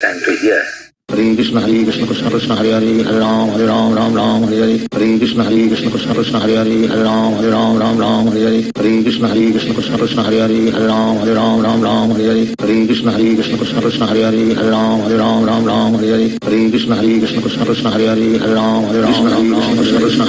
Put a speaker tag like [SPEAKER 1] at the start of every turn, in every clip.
[SPEAKER 1] Time to hear.
[SPEAKER 2] Hare Krishna Krishna Krishna Hare Hare Hare Ram Ram Ram Hare Hare Hare Krishna Krishna Krishna Hare Hare Hare Ram Ram Hare Hare Hare Krishna Krishna Krishna Hare Hare Hare Ram Ram Hare Hare Hare Krishna Krishna Krishna Hare Hare Hare Ram Hare Hare Hare Krishna Krishna Krishna Hare Hare Hare Krishna Krishna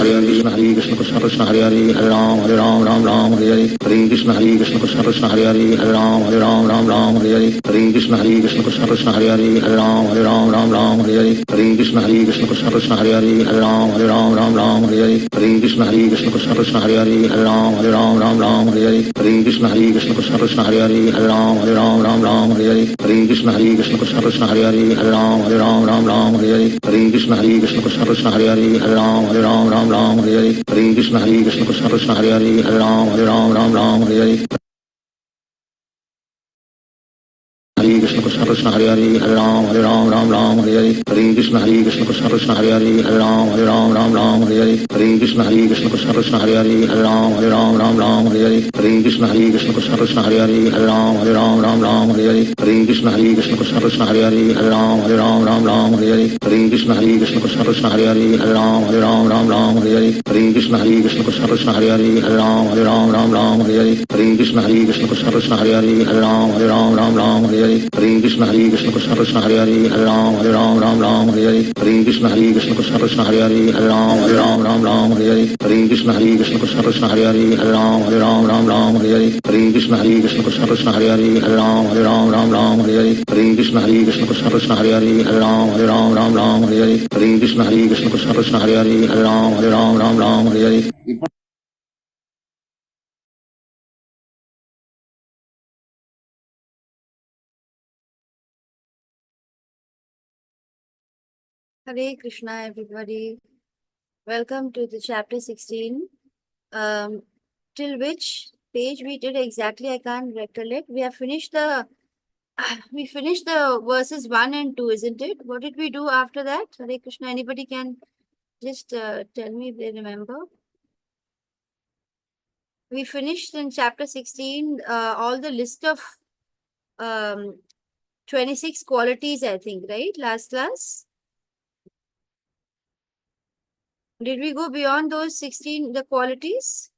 [SPEAKER 2] Hare Hare Hare Ram Hare Hare Hare Krishna Krishna Krishna Hare Hare Hare Ram Hare Hare Hare Krishna Krishna Krishna Hare Hare Hare Ram Hare Hare Hare Krishna Krishna Krishna Hare Hare Hare Ram Hare Hare Hare Krishna Krishna Krishna Hare Hare Hare Ram Hare Hare Hare Krishna Krishna Krishna Hare Hare Hare Ram Hare Hare Hare Krishna Krishna Krishna Hare Hare Hare Ram Hare Hare Hare Krishna Krishna Krishna Hare Hare Hare Ram Hare Hare Hare Krishna Krishna Krishna Hare Hare Hare Ram Hare Hare Krishna Krishna Hare Hare Hare Ram Hare Hare Hare Krishna Krishna Krishna Hare Hare Hare Ram Hare Hare Hare Krishna Krishna Krishna Hare Hare Hare Ram Hare Hare Hare Krishna Krishna Krishna Hare Hare Hare Ram Hare Hare Hare Krishna Krishna Krishna Hare Hare Hare Ram Hare Hare Hare Krishna Krishna Krishna Hare Hare Hare Ram Hare Hare Hare Krishna Krishna Krishna Hare Hare Hare Ram Hare Hare Hare Krishna Krishna Krishna Hare Hare Hare Ram Hare Hare Hare Krishna Krishna Krishna Hare Hare Hare Ram Hare Hare Hare Krishna Krishna Krishna Hare Hare Hare Ram Hare Hare Hare Krishna Krishna Krishna Hare Hare Hare Ram Hare Hare Hare Krishna Krishna Krishna Hare Hare Hare Ram Hare Hare Hare Krishna Krishna Krishna Hare Hare Hare Ram Hare Hare Hare Krishna Krishna Krishna Hare Hare Hare Ram Hare Hare
[SPEAKER 3] Hare Krishna, everybody. Welcome to the chapter 16. Till which page we did exactly, I can't recollect. We have finished the verses 1 and 2, isn't it? What did we do after that? Hare Krishna, anybody can just tell me if they remember. We finished in chapter 16 all the list of 26 qualities, I think, right? Last class. Did we go beyond those 16, the qualities?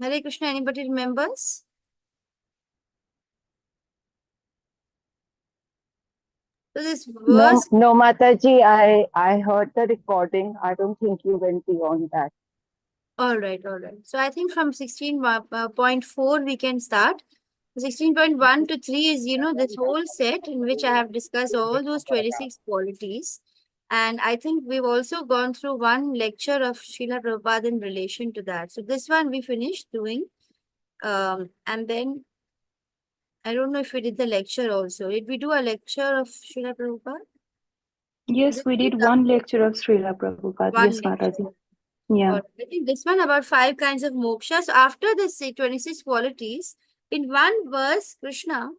[SPEAKER 3] Hare Krishna, anybody remembers? So this verse.
[SPEAKER 4] No, Mataji, I heard the recording. I don't think you went beyond that.
[SPEAKER 3] All right. So I think from 16.4 we can start. 16.1 to 3 is, this whole set in which I have discussed all those 26 qualities. And I think we've also gone through one lecture of Srila Prabhupada in relation to that. So this one we finished doing. And then I don't know if we did the lecture also. Did we do a lecture of Srila Prabhupada?
[SPEAKER 5] Yes, we did one lecture of Srila Prabhupada.
[SPEAKER 3] One
[SPEAKER 5] Yes,
[SPEAKER 3] lecture.
[SPEAKER 5] Mataji. Yeah.
[SPEAKER 3] I think this one about 5 kinds of moksha. So after the 26 qualities, in one verse, Krishna,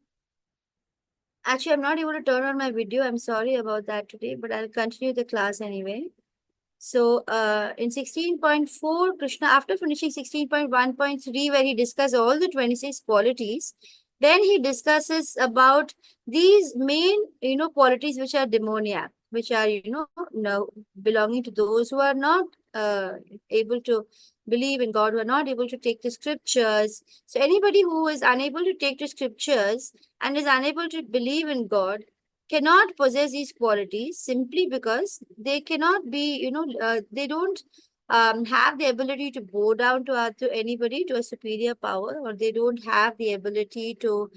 [SPEAKER 3] actually I'm not able to turn on my video. I'm sorry about that today, but I'll continue the class anyway. So in 16.4, Krishna, after finishing 16.1.3, where he discussed all the 26 qualities, then he discusses about these main, qualities which are demoniac, which are, belonging to those who are not able to believe in God, who are not able to take the scriptures. So anybody who is unable to take the scriptures and is unable to believe in God cannot possess these qualities simply because they cannot be, they don't have the ability to bow down to anybody, to a superior power, or they don't have the ability to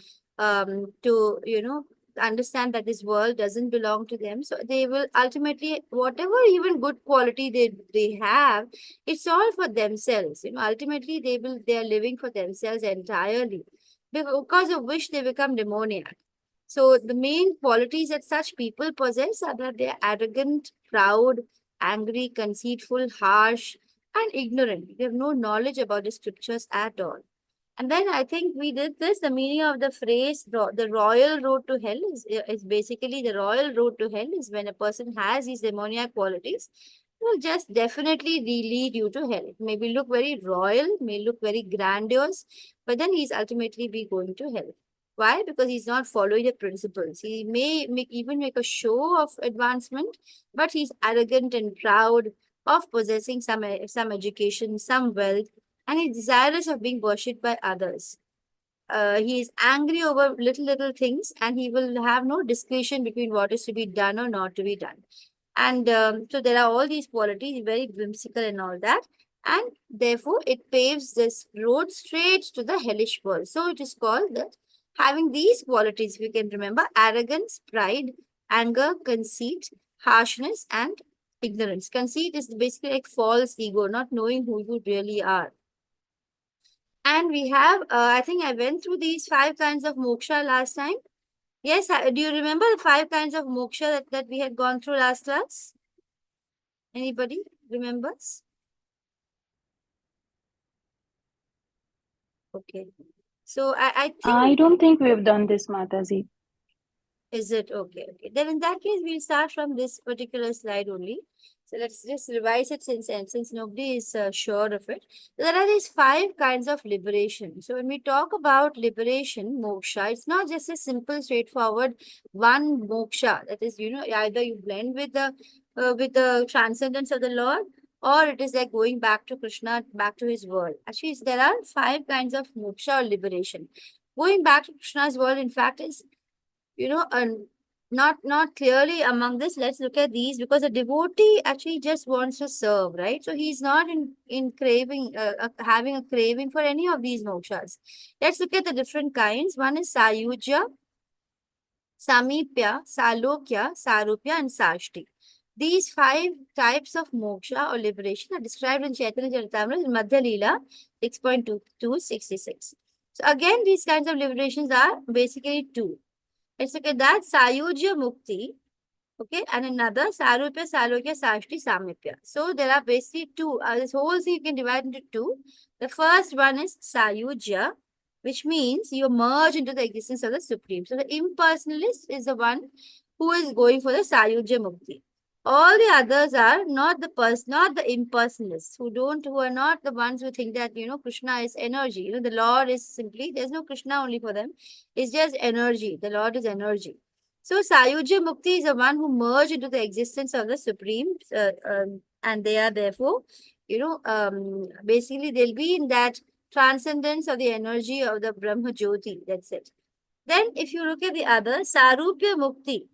[SPEAKER 3] understand that this world doesn't belong to them. So they will ultimately, whatever even good quality they have, it's all for themselves. Ultimately they are living for themselves entirely, because of which they become demoniac. So the main qualities that such people possess are that they are arrogant, proud, angry, conceitful, harsh, and ignorant. They have no knowledge about the scriptures at all. And then I think we did this. The meaning of the phrase, the royal road to hell is basically the royal road to hell is when a person has these demoniac qualities, it will just definitely lead you to hell. It may look very royal, may look very grandiose, but then he's ultimately be going to hell. Why? Because he's not following the principles. He may even make a show of advancement, but he's arrogant and proud of possessing some education, some wealth, and he's desirous of being worshipped by others. He is angry over little things, and he will have no discretion between what is to be done or not to be done. And so there are all these qualities, very whimsical and all that. And therefore, it paves this road straight to the hellish world. So it is called that having these qualities, if you can remember, arrogance, pride, anger, conceit, harshness, and ignorance. Conceit is basically like false ego, not knowing who you really are. And we have, I think I went through these 5 kinds of moksha last time. Yes, do you remember the 5 kinds of moksha that we had gone through last class? Anybody remembers? Okay. So I think,
[SPEAKER 5] I don't think we have done this, Mataji.
[SPEAKER 3] is it okay? Okay. Then in that case, we'll start from this particular slide only. So let's just revise it since nobody is sure of it. There are these 5 kinds of liberation. So when we talk about liberation, moksha, it's not just a simple, straightforward one moksha. That is, either you blend with the transcendence of the Lord, or it is like going back to Krishna, back to his world. Actually, there are 5 kinds of moksha or liberation. Going back to Krishna's world, in fact, is not clearly among this. Let's look at these, because a devotee actually just wants to serve, right? So he's not in craving, having a craving for any of these mokshas. Let's look at the different kinds. One is sayujya, samipya, salokya, sarupya, and sashti. These 5 types of moksha or liberation are described in Chaitanya Charitamrita in Madhya Leela 6.266. So again, these kinds of liberations are basically 2. Let's look at that. Sayujya Mukti. Okay. And another Sarupya, Salokya, Sashti, Samipya. So there are basically 2. This whole thing you can divide into 2. The first one is Sayujya, which means you merge into the existence of the Supreme. So the impersonalist is the one who is going for the Sayujya Mukti. All the others are not the impersonalists who are not the ones who think that, Krishna is energy. The Lord is simply, there's no Krishna only for them. It's just energy. The Lord is energy. So Sayujya Mukti is the one who merge into the existence of the Supreme, and they are therefore, basically they'll be in that transcendence of the energy of the Brahma Jyoti. That's it. Then if you look at the other, Sarupya Mukti,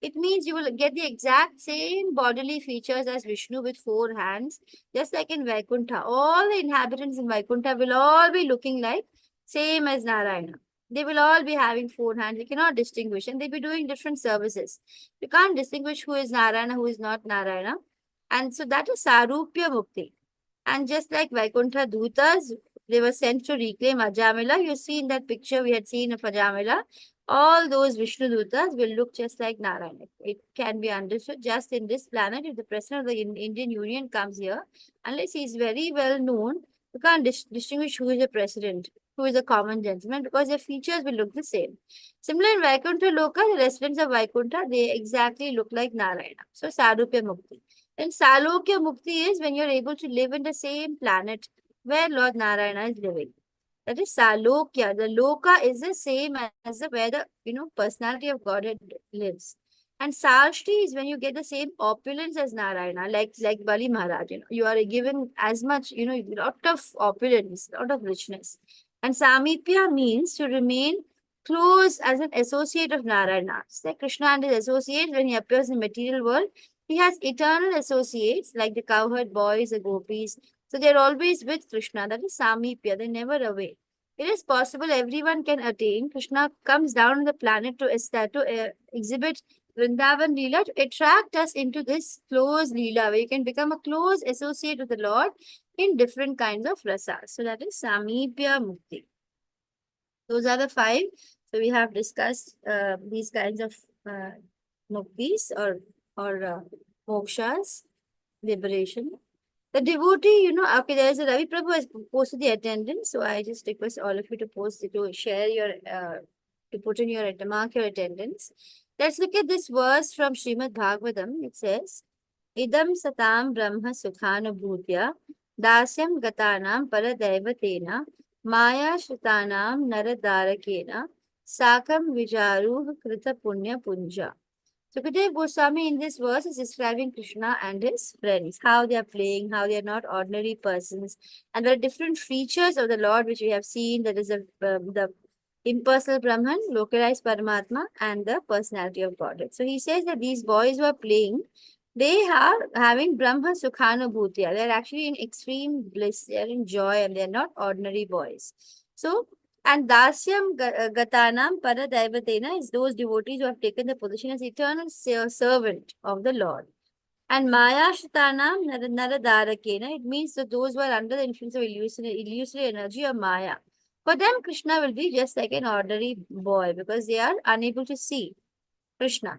[SPEAKER 3] it means you will get the exact same bodily features as Vishnu with 4 hands, just like in Vaikuntha. All the inhabitants in Vaikuntha will all be looking like same as Narayana. They will all be having 4 hands. You cannot distinguish, and they'll be doing different services. You can't distinguish who is Narayana, who is not Narayana. And so that is Sarupya Mukti. And just like Vaikuntha Dutas, they were sent to reclaim Ajamila. You see in that picture we had seen of Ajamila, all those Vishnu Dutas will look just like Narayana. It can be understood just in this planet. If the president of the Indian Union comes here, unless he is very well known, you can't distinguish who is the president, who is a common gentleman, because their features will look the same. Similar in Vaikuntha Loka, the residents of Vaikuntha, they exactly look like Narayana. So Sarupya Mukti. And Salokya Mukti is when you're able to live in the same planet where Lord Narayana is living. That is Salokya. The Loka is the same as where the personality of Godhead lives. And Sashti is when you get the same opulence as Narayana, like Bali Maharaj. You are given as much, lot of opulence, lot of richness. And Samipya means to remain close as an associate of Narayana. It's like Krishna and his associates, when he appears in the material world, he has eternal associates like the cowherd boys, the gopis. So they're always with Krishna. That is Samipya. They're never away. It is possible everyone can attain. Krishna comes down on the planet to exhibit Vrindavan Leela, to attract us into this close Leela, where you can become a close associate with the Lord in different kinds of rasas. So that is Samipya Mukti. Those are the 5. So we have discussed these kinds of muktis or mokshas, liberation. The devotee, okay, there is a Ravi Prabhu has posted the attendance. So I just request all of you to post it, to share your, to put in your, to mark your attendance. Let's look at this verse from Srimad Bhagavatam. It says, Idam satam brahma sukhanubhutya dasyam gatanam paradaivatena maya shrutanam naradarakena Sakam Vijaruh Krita Punya Punja. So Sukadev Goswami in this verse is describing Krishna and his friends, how they are playing, how they are not ordinary persons, and there are different features of the Lord which we have seen. That is the impersonal Brahman, localized Paramatma, and the personality of Godhead. So he says that these boys who are playing, they are having Brahma Sukhanubhutiya. They are actually in extreme bliss. They are in joy, and they are not ordinary boys. So and Dasyam Gatanam Paradaivatena is those devotees who have taken the position as eternal servant of the Lord. And Maya Shatanam Naradarakena, it means that those who are under the influence of illusory energy of Maya. For them, Krishna will be just like an ordinary boy because they are unable to see Krishna.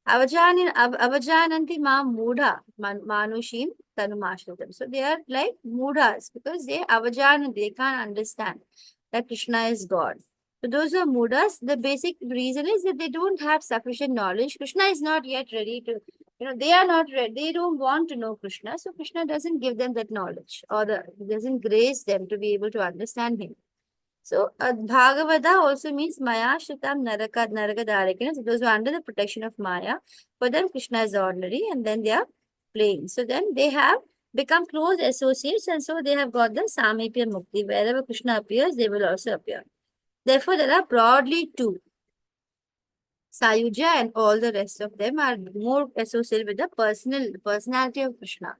[SPEAKER 3] Avajananti ma mudha manushim tanumashritam. So they are like mudhas because they avajananti, they can't understand that Krishna is God. So those who are mudhas, the basic reason is that they don't have sufficient knowledge. Krishna is not yet ready to, they are not ready. They don't want to know Krishna. So Krishna doesn't give them that knowledge or doesn't grace them to be able to understand him. So Bhagavata also means Maya Shritam Naragadarikana. So those who are under the protection of Maya, for them Krishna is ordinary and then they are playing. So then they have become close associates and so they have got the Samipya Mukti. Wherever Krishna appears, they will also appear. Therefore, there are broadly two. Sayuja and all the rest of them are more associated with the personality of Krishna.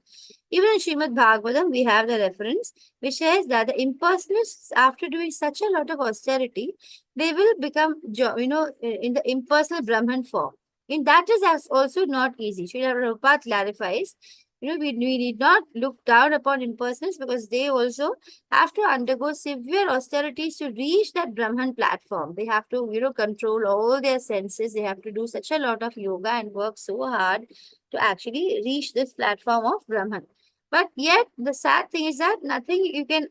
[SPEAKER 3] Even in Srimad Bhagavatam, we have the reference which says that the impersonalists, after doing such a lot of austerity, they will become, in the impersonal Brahman form. And that is also not easy. Srila Prabhupada clarifies, we need not look down upon impersonalists because they also have to undergo severe austerities to reach that Brahman platform. They have to, control all their senses. They have to do such a lot of yoga and work so hard to actually reach this platform of Brahman. But yet, the sad thing is that nothing you can,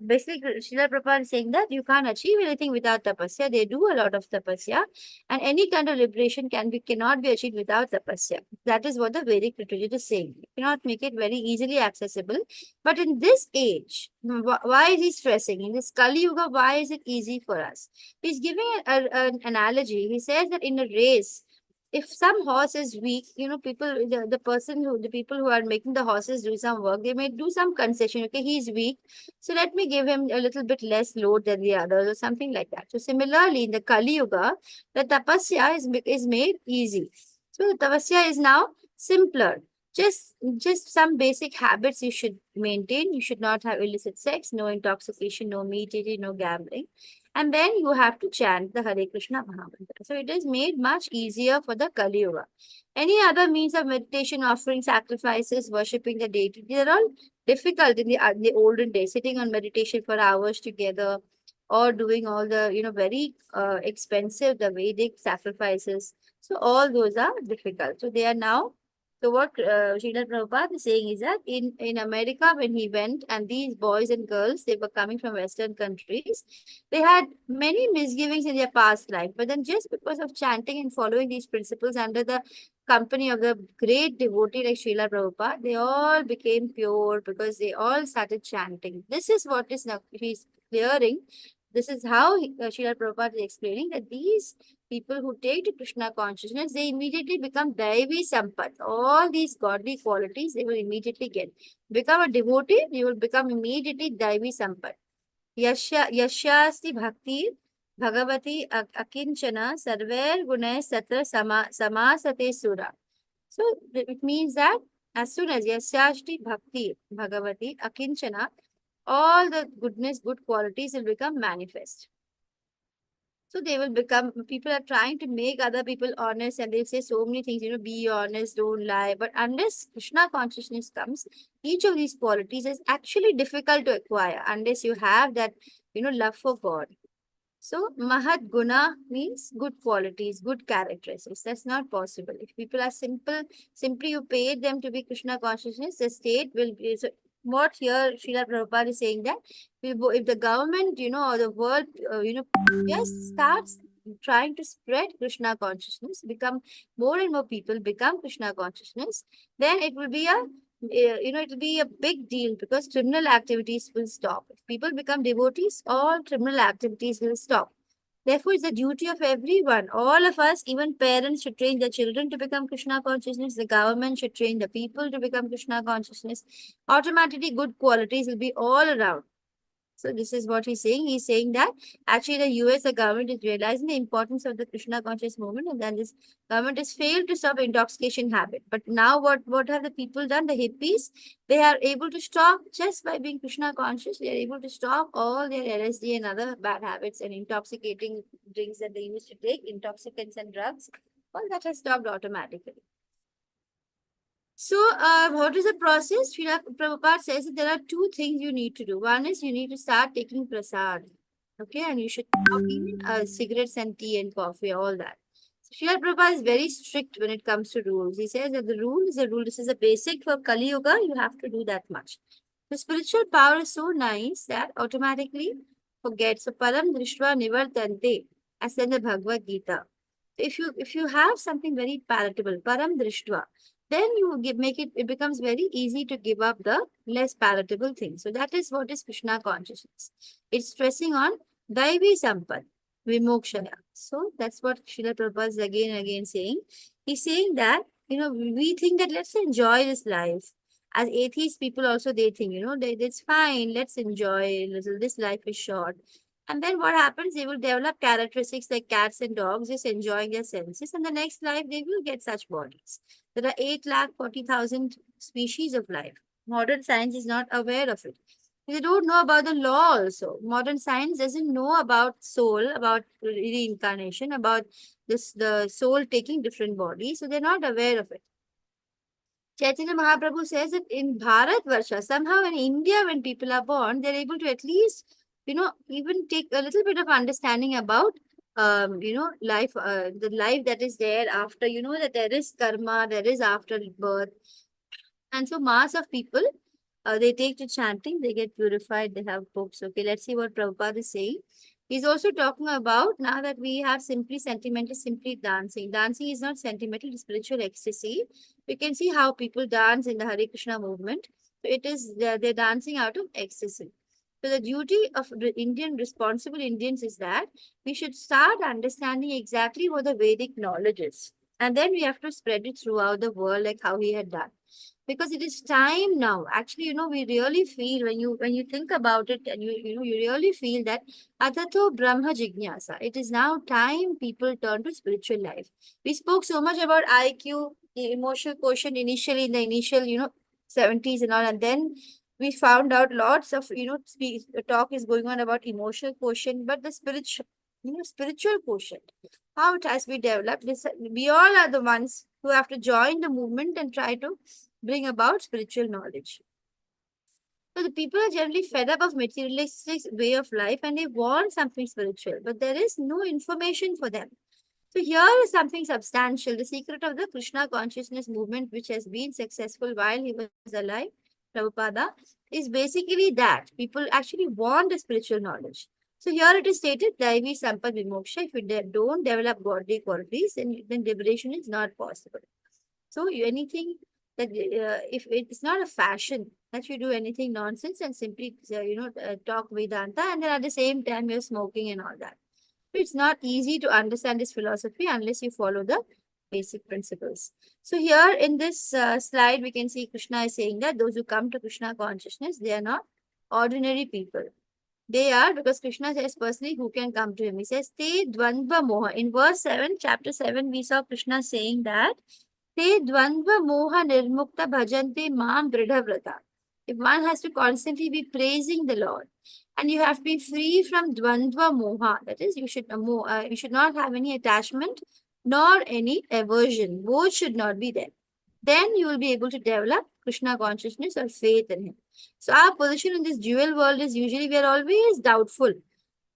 [SPEAKER 3] basically, Srila Prabhupada is saying that you can't achieve anything without tapasya. They do a lot of tapasya, and any kind of liberation cannot be achieved without tapasya. That is what the Vedic literature is saying. You cannot make it very easily accessible. But in this age, why is he stressing? In this Kali Yuga, why is it easy for us? He's giving an analogy. He says that in a race, if some horse is weak, the people who are making the horses do some work, they may do some concession. Okay, he's weak, so let me give him a little bit less load than the others or something like that. So similarly, in the Kali Yuga, the tapasya is made easy. So the tapasya is now simpler. Just some basic habits you should maintain. You should not have illicit sex, no intoxication, no meat eating, no gambling. And then you have to chant the Hare Krishna Mahamantra. So it is made much easier for the Kali Yuga. Any other means of meditation, offering sacrifices, worshipping the deity, they are all difficult in the olden days. Sitting on meditation for hours together or doing all the, very expensive, the Vedic sacrifices. So all those are difficult. So they are now. So what Srila Prabhupada is saying is that in America, when he went and these boys and girls, they were coming from Western countries, they had many misgivings in their past life. But then just because of chanting and following these principles under the company of the great devotee like Srila Prabhupada, they all became pure because they all started chanting. This is what is now he's clearing. This is how Srila Prabhupada is explaining that these people who take to Krishna consciousness, they immediately become Daivi Sampat. All these godly qualities, they will immediately get. Become a devotee, you will become immediately Daivi Sampat. Yashyasti Bhakti Bhagavati Akinchana Sarver Gunay Satra Samasate Sura. So it means that as soon as Yasyasti Bhakti Bhagavati Akinchana, all the goodness, good qualities will become manifest. So they will become, people are trying to make other people honest and they'll say so many things, be honest, don't lie. But unless Krishna consciousness comes, each of these qualities is actually difficult to acquire unless you have that, love for God. So Mahat Guna means good qualities, good characteristics. That's not possible. If people are simply you pay them to be Krishna consciousness, the state will be. So what here Srila Prabhupada is saying that if the government, or the world, just starts trying to spread Krishna consciousness, become more and more people become Krishna consciousness, then it will be it will be a big deal because criminal activities will stop. If people become devotees, all criminal activities will stop. Therefore, it's the duty of everyone. All of us, even parents, should train their children to become Krishna consciousness. The government should train the people to become Krishna consciousness. Automatically, good qualities will be all around. So this is what he's saying. He's saying that actually the US, the government is realizing the importance of the Krishna conscious movement, and then this government has failed to stop intoxication habit. But now what have the people done? The hippies, they are able to stop just by being Krishna conscious. They are able to stop all their LSD and other bad habits and intoxicating drinks that they used to take, intoxicants and drugs. All that has stopped automatically. So, what is the process? Srila Prabhupada says that there are two things you need to do. One is you need to start taking prasad. Okay, and you should stop even cigarettes and tea and coffee, all that. So, Srila Prabhupada is very strict when it comes to rules. He says that the rule is a rule. This is a basic for Kali Yuga. You have to do that much. The spiritual power is so nice that automatically forget. So, Param Drishtva Nivartante, as in the Bhagavad Gita. If you have something very palatable, Param Drishtva, then you make it becomes very easy to give up the less palatable things. So that is what is Krishna consciousness. It's stressing on Daivi Sampad, Vimokshaya. So that's what Srila Prabhupada is again and again saying. He's saying that, we think that let's enjoy this life. As atheist people also, they think, it's fine, let's enjoy a little, this life is short. And then what happens? They will develop characteristics like cats and dogs, just enjoying their senses. And the next life, they will get such bodies. There are 8,40,000 species of life. Modern science is not aware of it. They don't know about the law also. Modern science doesn't know about soul, about reincarnation, about the soul taking different bodies. So they're not aware of it. Chaitanya Mahaprabhu says that in Bharat Varsha, somehow in India, when people are born, they're able to at least, even take a little bit of understanding about, life, the life that is there after, that there is karma, there is after birth. And so mass of people, they take to chanting, they get purified, they have books. Okay, let's see what Prabhupada is saying. He's also talking about now that we have simply sentimental, simply dancing. Dancing is not sentimental, it's spiritual ecstasy. We can see how people dance in the Hare Krishna movement. So it is, they're dancing out of ecstasy. So the duty of responsible Indians is that we should start understanding exactly what the Vedic knowledge is. And then we have to spread it throughout the world like how he had done. Because it is time now. Actually, we really feel when you think about it, and you really feel that Atato Brahma Jignasa. It is now time people turn to spiritual life. We spoke so much about IQ, the emotional quotient initially in the initial, 70s and all, and then we found out lots of, talk is going on about emotional quotient, but the spiritual quotient, how it has been developed. We all are the ones who have to join the movement and try to bring about spiritual knowledge. So the people are generally fed up of materialistic way of life and they want something spiritual, but there is no information for them. So here is something substantial. The secret of the Krishna consciousness movement, which has been successful while he was alive, Prabhupada, is basically that people actually want the spiritual knowledge. So here it is stated, Daivi Sampad Vimoksha. If you don't develop godly qualities, then liberation is not possible. So anything that if it's not a fashion that you do anything nonsense and simply talk Vedanta, and then at the same time you're smoking and all that. It's not easy to understand this philosophy unless you follow the basic principles. So here in this slide, we can see Krishna is saying that those who come to Krishna consciousness, they are not ordinary people. They are, because Krishna says personally who can come to him. He says, Te Dvandva Moha. In verse 7, chapter 7, we saw Krishna saying that Te Dvandva Moha Nirmukta Bhajante Mam Dridhavrata. If one has to constantly be praising the Lord, and you have to be free from Dvandva Moha, that is, you should not have any attachment nor any aversion. Both should not be there. Then you will be able to develop Krishna consciousness or faith in him. So our position in this dual world is usually we are always doubtful.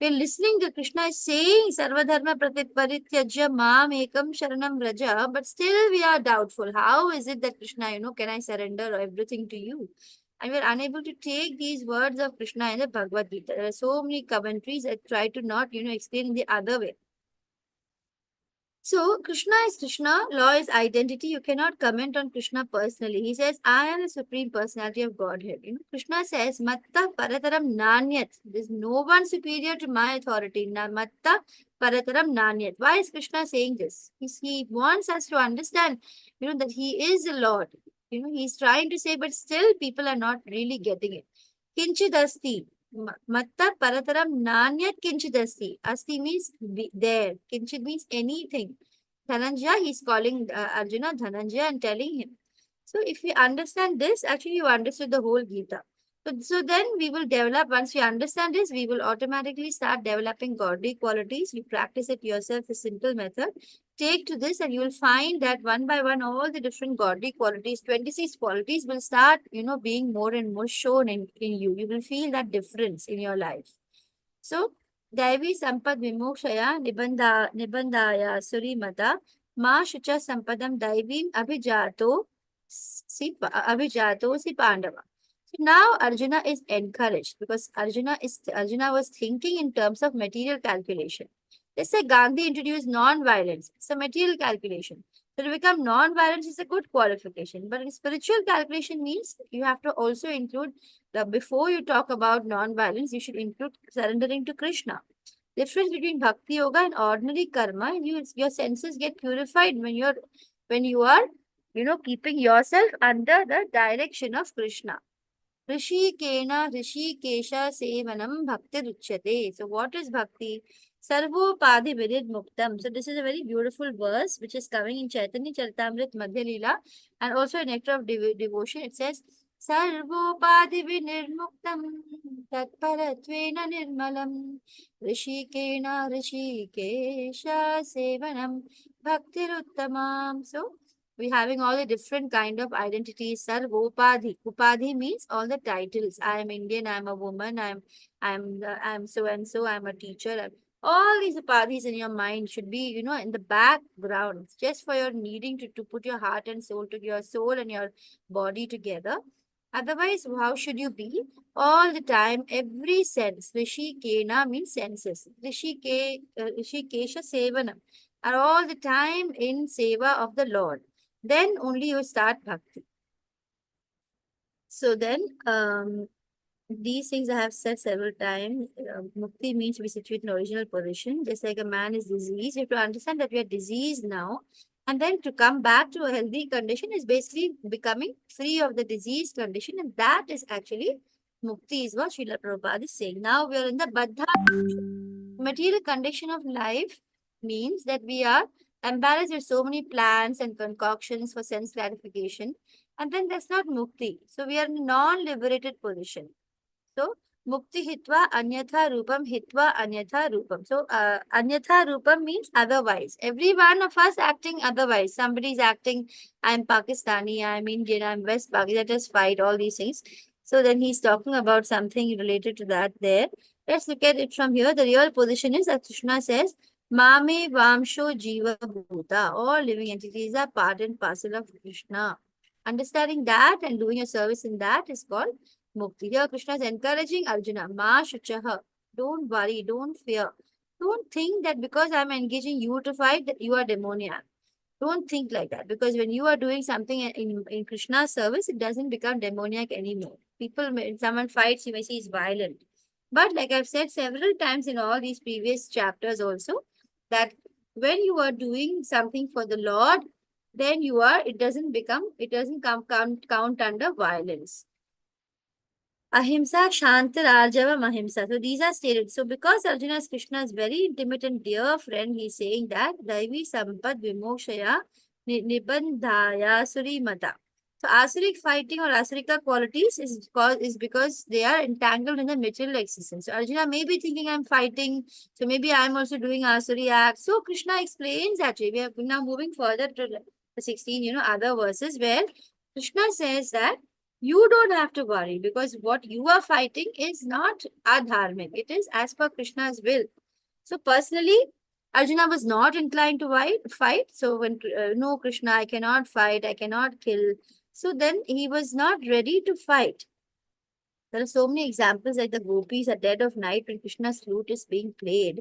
[SPEAKER 3] We are listening to Krishna is saying Sarvadharma Parityajya Mam Ekam Sharanam Raja, but still we are doubtful. How is it that Krishna, can I surrender everything to you? And we are unable to take these words of Krishna in the Bhagavad Gita. There are so many commentaries that try to not, explain in the other way. So Krishna is Krishna, law is identity. You cannot comment on Krishna personally. He says, I am the supreme personality of Godhead. You know, Krishna says, Matta Parataram Nanyat. There's no one superior to my authority. Matta Parataram Nanyat. Why is Krishna saying this? He wants us to understand, that he is the Lord. He's trying to say, but still people are not really getting it. Kinchidasti. Matta Parataram Nanyat Kinchidasti. Asti means there. Kinchid means anything. Dhananjaya, he's calling Arjuna Dhananjaya and telling him. So if we understand this, actually you understood the whole Gita. So then we will develop, once we understand this, we will automatically start developing godly qualities. You practice it yourself, a simple method. Take to this and you will find that one by one, all the different godly qualities, 26 qualities will start, being more and more shown in you. You will feel that difference in your life. So, Daivi Sampad Vimokshaya Nibandaya Surimata Ma Shucha Sampadam Daivim Abhijato Si Pandava. So now Arjuna is encouraged because Arjuna was thinking in terms of material calculation. Let's say Gandhi introduced non-violence. It's a material calculation. So to become non-violence is a good qualification. But in spiritual calculation means you have to also include before you talk about non-violence, you should include surrendering to Krishna. Difference between bhakti yoga and ordinary karma, your senses get purified when you are keeping yourself under the direction of Krishna. Rishikena Rishikesha Sevanam Bhakti Ruchyate. So what is bhakti? Sarvopadhi Virid Muktam. So this is a very beautiful verse which is coming in Chaitanya Charitamrita Madhya Leela and also in Nectar of Devotion. It says Sarvopadhi Vinirmuktam Tatparatvena Nirmalam Rishikena Rishikesha Sevanam Bhakti Ruttamam. So we're having all the different kind of identities. Sarvopadhi. Upadhi means all the titles. I am Indian, I am a woman, I'm so and so, I'm a teacher. All these upadhis in your mind should be, in the background, just for your needing to put your heart and soul to your soul and your body together. Otherwise, how should you be? All the time, every sense. Rishikena means senses. Rishikesha Sevanam are all the time in seva of the Lord. Then only you start bhakti. So then, these things I have said several times. Mukti means to be situated in original position. Just like a man is diseased, you have to understand that we are diseased now. And then to come back to a healthy condition is basically becoming free of the diseased condition. And that is actually mukti, is what Srila Prabhupada is saying. Now we are in the baddha material condition of life means that we are embarrassed with so many plans and concoctions for sense gratification. And then that's not mukti. So we are in a non-liberated position. So mukti hitva anyatha rupam hitva anyatha rupam. So anyatha rupam means otherwise. Every one of us acting otherwise. Somebody is acting, I'm Pakistani, I'm Indian, I'm West Pakistan, let us fight, all these things. So then he's talking about something related to that there. Let's look at it from here. The real position is that Krishna says, Mame Vamsho Jiva Bhuta. All living entities are part and parcel of Krishna. Understanding that and doing a service in that is called mukti. Here Krishna is encouraging Arjuna, Ma Shuchaha. Don't worry, don't fear. Don't think that because I'm engaging you to fight, that you are demoniac. Don't think like that. Because when you are doing something in Krishna's service, it doesn't become demoniac anymore. When someone fights, you may see is violent. But like I've said several times in all these previous chapters also, that when you are doing something for the Lord, then it doesn't count under violence. Ahimsa, Shanti, Arjava, Ahimsa. So these are stated. So because Arjuna is Krishna's very intimate and dear friend, he's saying that Daivi Sampad Vimokshaya Nibandhaya Surimata. So Asuric fighting or Asurika qualities is because they are entangled in the material existence. So Arjuna may be thinking I'm fighting, so maybe I'm also doing Asuri act. So Krishna explains actually. We are now moving further to the 16, other verses where Krishna says that you don't have to worry because what you are fighting is not adharmic. It is as per Krishna's will. So personally, Arjuna was not inclined to fight. So when, no Krishna, I cannot fight, I cannot kill. So then he was not ready to fight. There are so many examples like the gopis at dead of night when Krishna's flute is being played.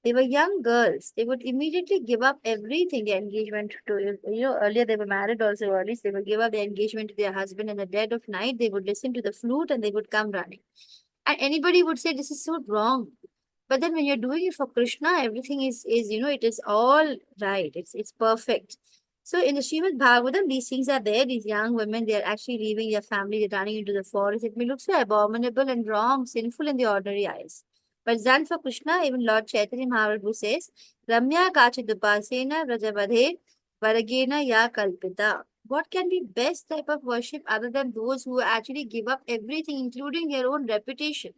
[SPEAKER 3] They were young girls. They would immediately give up everything, the engagement to, earlier they were married also early. So they would give up their engagement to their husband in the dead of night. They would listen to the flute and they would come running. And anybody would say, this is so wrong. But then when you're doing it for Krishna, everything is it is all right. It's perfect. So in the Srimad Bhagavatam, these things are there. These young women, they are actually leaving their family, they're running into the forest. It may look so abominable and wrong, sinful in the ordinary eyes. But it's done for Krishna. Even Lord Chaitanya Mahaprabhu says, Ramya Kachidupasena Vrajavadhe Varagena Ya Kalpita. What can be best type of worship other than those who actually give up everything, including their own reputation?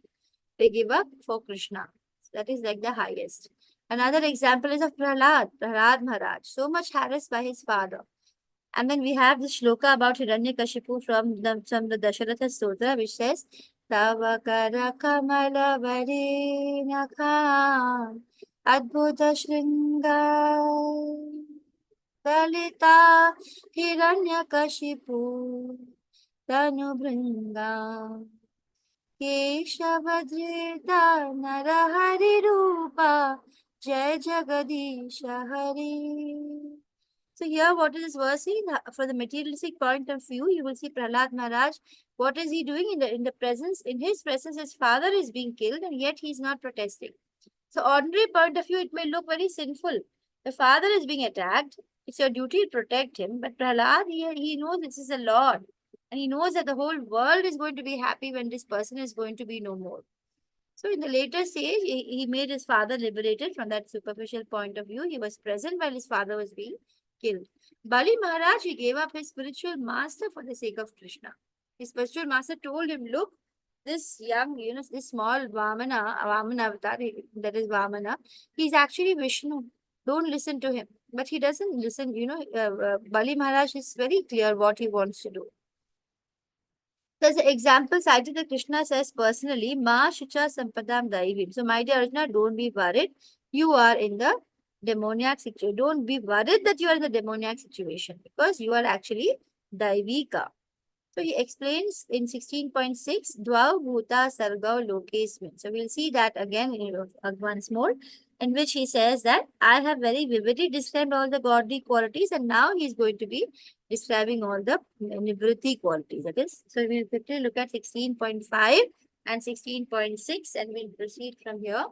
[SPEAKER 3] They give up for Krishna. That is like the highest. Another example is of Prahlad Maharaj, so much harassed by his father. And then we have the shloka about Hiranyakashipu from the Dasharatha Stotra, which says, Tavakara Kamala Varinakha Adbhuta Shringa Dalita Hiranyakashipu Tanu Bringa Keshavadrita Narahari Rupa Jai Jagadisha Hari. So here, what is this verse saying? For the materialistic point of view, you will see Prahlad Maharaj. What is he doing in the presence? In his presence, his father is being killed, and yet he is not protesting. So, ordinary point of view, it may look very sinful. The father is being attacked. It's your duty to protect him. But Prahlad, he knows this is a Lord. And he knows that the whole world is going to be happy when this person is going to be no more. So in the later stage, he made his father liberated from that superficial point of view. He was present while his father was being killed. Bali Maharaj, he gave up his spiritual master for the sake of Krishna. His spiritual master told him, look, this young, this small Vamana avatar, that is Vamana, he's actually Vishnu. Don't listen to him. But he doesn't listen, Bali Maharaj is very clear what he wants to do. There's an example cited that Krishna says personally, Ma Shucha Sampadam Daivim. So, my dear Arjuna, don't be worried. You are in the demoniac situation. Don't be worried that you are in the demoniac situation because you are actually Daivika. So, he explains in 16.6, Dvav Bhuta Sargav Lokesmin. So, we'll see that again once more, in which he says that I have very vividly described all the godly qualities, and now he's going to be describing all the nivritti qualities. That is, so we'll quickly look at 16.5 and 16.6, and we'll proceed from here.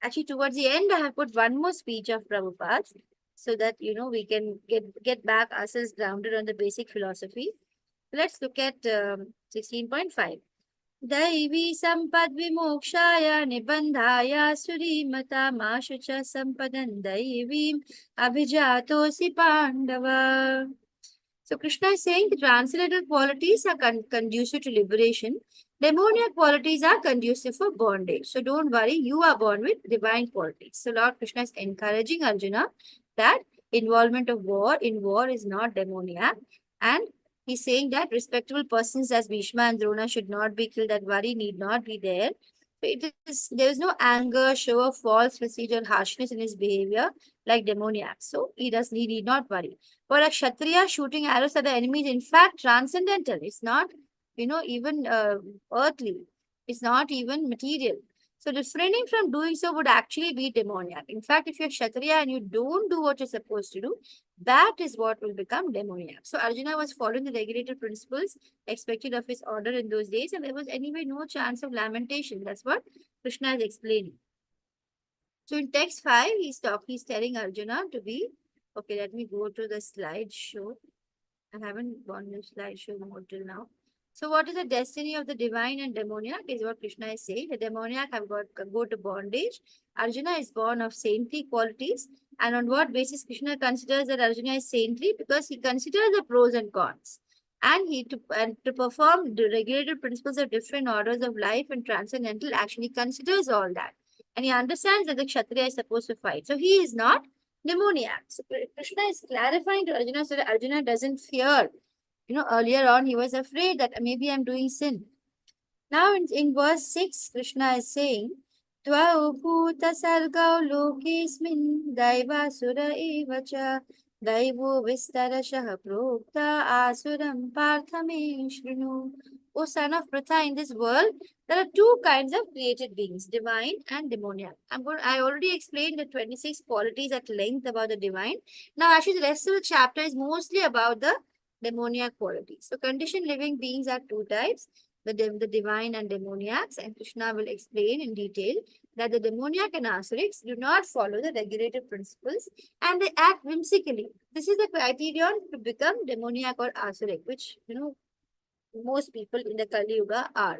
[SPEAKER 3] Actually, towards the end, I have put one more speech of Prabhupada so that we can get back ourselves grounded on the basic philosophy. Let's look at 16.5. Daivi sampad vimokshaya nibandhaya surimata mashucha sampadan daivim abhijatosi pandava. So Krishna is saying the transcendental qualities are conducive to liberation. Demoniac qualities are conducive for bondage. So don't worry, you are born with divine qualities. So Lord Krishna is encouraging Arjuna that involvement of war in war is not demoniac, and he's saying that respectable persons as Bhishma and Drona should not be killed. That worry need not be there. There is no anger, show of false prestige or harshness in his behavior like demoniac. So he need not worry. For a Kshatriya, shooting arrows at the enemy is in fact transcendental. It's not, even earthly. It's not even material. So refraining from doing so would actually be demoniac. In fact, if you're Kshatriya and you don't do what you're supposed to do, that is what will become demoniac. So Arjuna was following the regulated principles expected of his order in those days, and there was anyway no chance of lamentation. That's what Krishna is explaining. So in text 5, he's telling Arjuna to be, okay, let me go to the slideshow. I haven't gone to slideshow mode till now. So what is the destiny of the divine and demoniac is what Krishna is saying. The demoniac have go to bondage. Arjuna is born of saintly qualities. And on what basis Krishna considers that Arjuna is saintly? Because he considers the pros and cons. And to perform the regulated principles of different orders of life and transcendental action, he considers all that. And he understands that the Kshatriya is supposed to fight. So he is not demoniac. So Krishna is clarifying to Arjuna so that Arjuna doesn't fear. Earlier on, he was afraid that maybe I'm doing sin. Now, in verse 6, Krishna is saying, Tvau bhuta sargau lokesmin daivasura evacha daivo vistarashah prokta asuram parthame shrinu O son of Pritha, in this world, there are two kinds of created beings, divine and demoniac. I already explained the 26 qualities at length about the divine. Now, actually, the rest of the chapter is mostly about the demoniac qualities. So, conditioned living beings are two types, the divine and demoniacs, and Krishna will explain in detail that the demoniac and asurics do not follow the regulative principles and they act whimsically. This is the criterion to become demoniac or asuric, which, most people in the Kali Yuga are.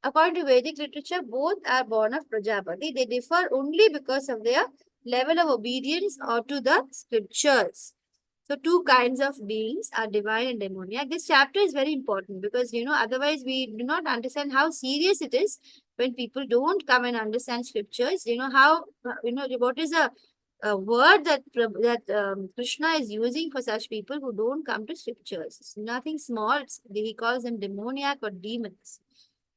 [SPEAKER 3] According to Vedic literature, both are born of Prajapati. They differ only because of their level of obedience or to the scriptures. So two kinds of beings are divine and demoniac. This chapter is very important because, otherwise we do not understand how serious it is when people don't come and understand scriptures. What is a word that Krishna is using for such people who don't come to scriptures. It's nothing small. He calls them demoniac or demons.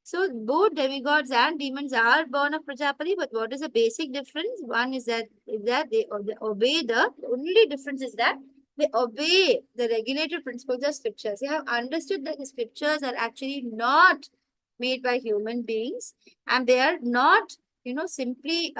[SPEAKER 3] So both demigods and demons are born of Prajapati, but what is the basic difference? One is that they obey the only difference is that they obey the regulated principles of scriptures. They have understood that the scriptures are actually not made by human beings and they are not, simply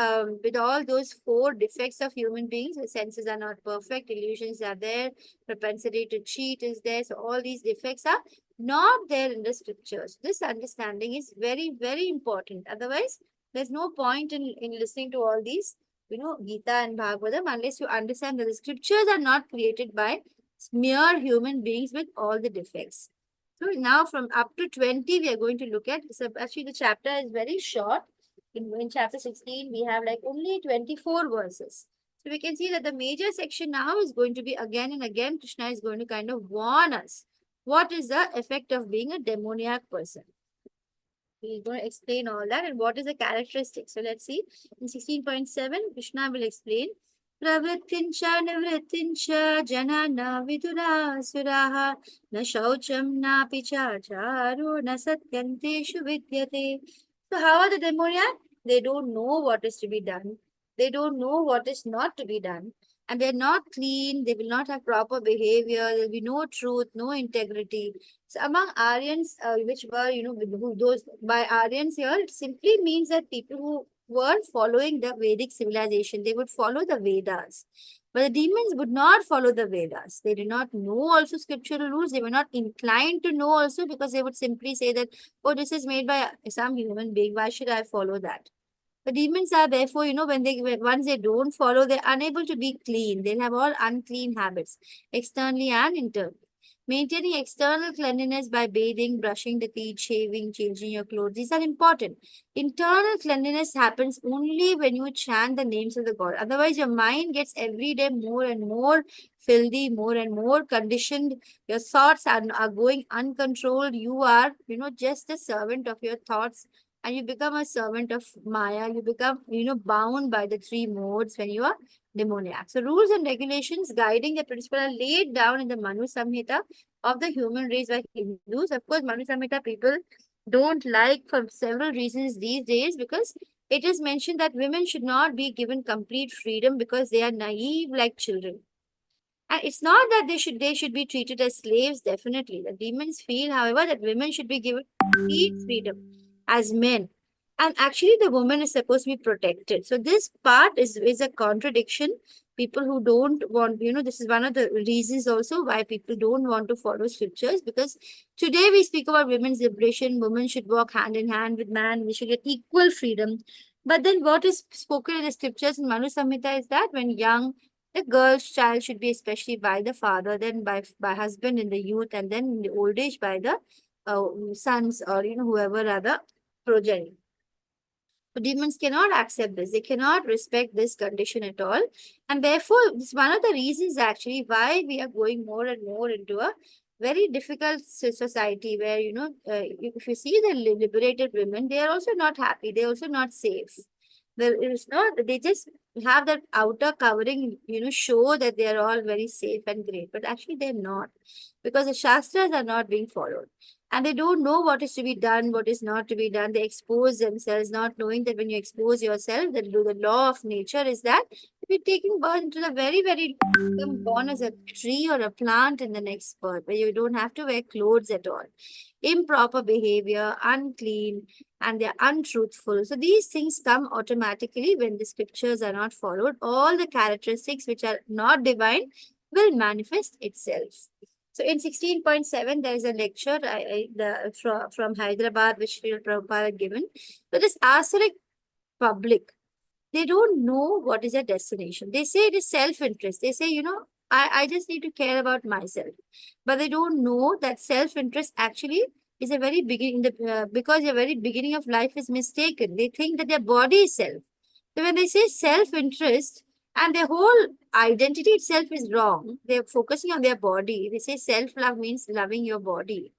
[SPEAKER 3] with all those four defects of human beings. The senses are not perfect, illusions are there, propensity to cheat is there. So all these defects are not there in the scriptures. This understanding is very, very important. Otherwise, there's no point in listening to all these, Gita and Bhagavatam unless you understand that the scriptures are not created by mere human beings with all the defects. So now from up to 20, we are going to look at, so actually the chapter is very short. In chapter 16, we have like only 24 verses. So we can see that the major section now is going to be again and again, Krishna is going to kind of warn us. What is the effect of being a demoniac person? He's going to explain all that and what is the characteristic. So let's see. In 16.7, Krishna will explain. Pravrittincha nivrittincha janana vidura suraha na shaucham na pichacharo na satyanteshu vidyate. So how are the demoniac? They don't know what is to be done. They don't know what is not to be done. And they're not clean. They will not have proper behavior. There will be no truth, no integrity. So among Aryans, which were, those by Aryans here, it simply means that people who were following the Vedic civilization, they would follow the Vedas. But the demons would not follow the Vedas. They did not know also scriptural rules. They were not inclined to know also because they would simply say that, oh, this is made by some human being. Why should I follow that? The demons are therefore, once they don't follow, they're unable to be clean. They have all unclean habits, externally and internally. Maintaining external cleanliness by bathing, brushing the teeth, shaving, changing your clothes, these are important. Internal cleanliness happens only when you chant the names of the God. Otherwise, your mind gets every day more and more filthy, more and more conditioned. Your thoughts are going uncontrolled. You are, just a servant of your thoughts and you become a servant of Maya. You become, bound by the three modes when you are demoniac. So rules and regulations guiding the principle are laid down in the Manu Samhita of the human race by Hindus. Of course, Manu Samhita people don't like for several reasons these days because it is mentioned that women should not be given complete freedom because they are naive like children. And it's not that they should be treated as slaves, definitely. The demons feel, however, that women should be given complete freedom as men. And actually, the woman is supposed to be protected. So this part is a contradiction. People who don't want, this is one of the reasons also why people don't want to follow scriptures. Because today we speak about women's liberation. Women should walk hand in hand with man. We should get equal freedom. But then what is spoken in the scriptures in Manu Samhita is that when the girl's child should be especially by the father, then by husband in the youth, and then in the old age by the sons or whoever are the progeny. So demons cannot accept this. They cannot respect this condition at all. And therefore, it's one of the reasons actually why we are going more and more into a very difficult society where, if you see the liberated women, they are also not happy. They're also not safe. They just have that outer covering, show that they are all very safe and great. But actually, they're not because the Shastras are not being followed. And they don't know what is to be done, what is not to be done. They expose themselves, not knowing that when you expose yourself, the law of nature is that We're taking birth into the very, become born as a tree or a plant in the next birth, where you don't have to wear clothes at all. Improper behavior, unclean, and they're untruthful. So these things come automatically when the scriptures are not followed. All the characteristics which are not divine will manifest itself. So in 16.7, there is a lecture from Hyderabad, which Srila Prabhupada had given. So this Asuric public, they don't know what is their destination. They say it is self-interest. They say, I just need to care about myself. But they don't know that self-interest actually is a very beginning, because the very beginning of life is mistaken. They think that their body is self. So when they say self-interest, and their whole identity itself is wrong, they're focusing on their body. They say self-love means loving your body.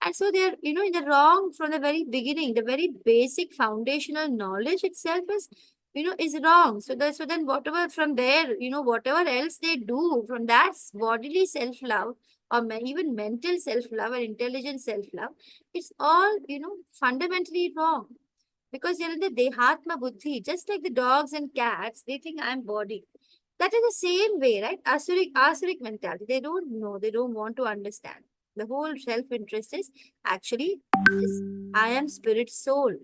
[SPEAKER 3] And so they're, in the wrong from the very beginning. The very basic foundational knowledge itself is wrong. So then whatever from there, whatever else they do from that bodily self-love or even mental self-love or intelligent self-love, it's all, fundamentally wrong. Because they're in the Dehatma Buddhi, just like the dogs and cats, they think I'm body. That is the same way, right? Asuric mentality. They don't know, they don't want to understand. The whole self-interest is actually I am spirit soul.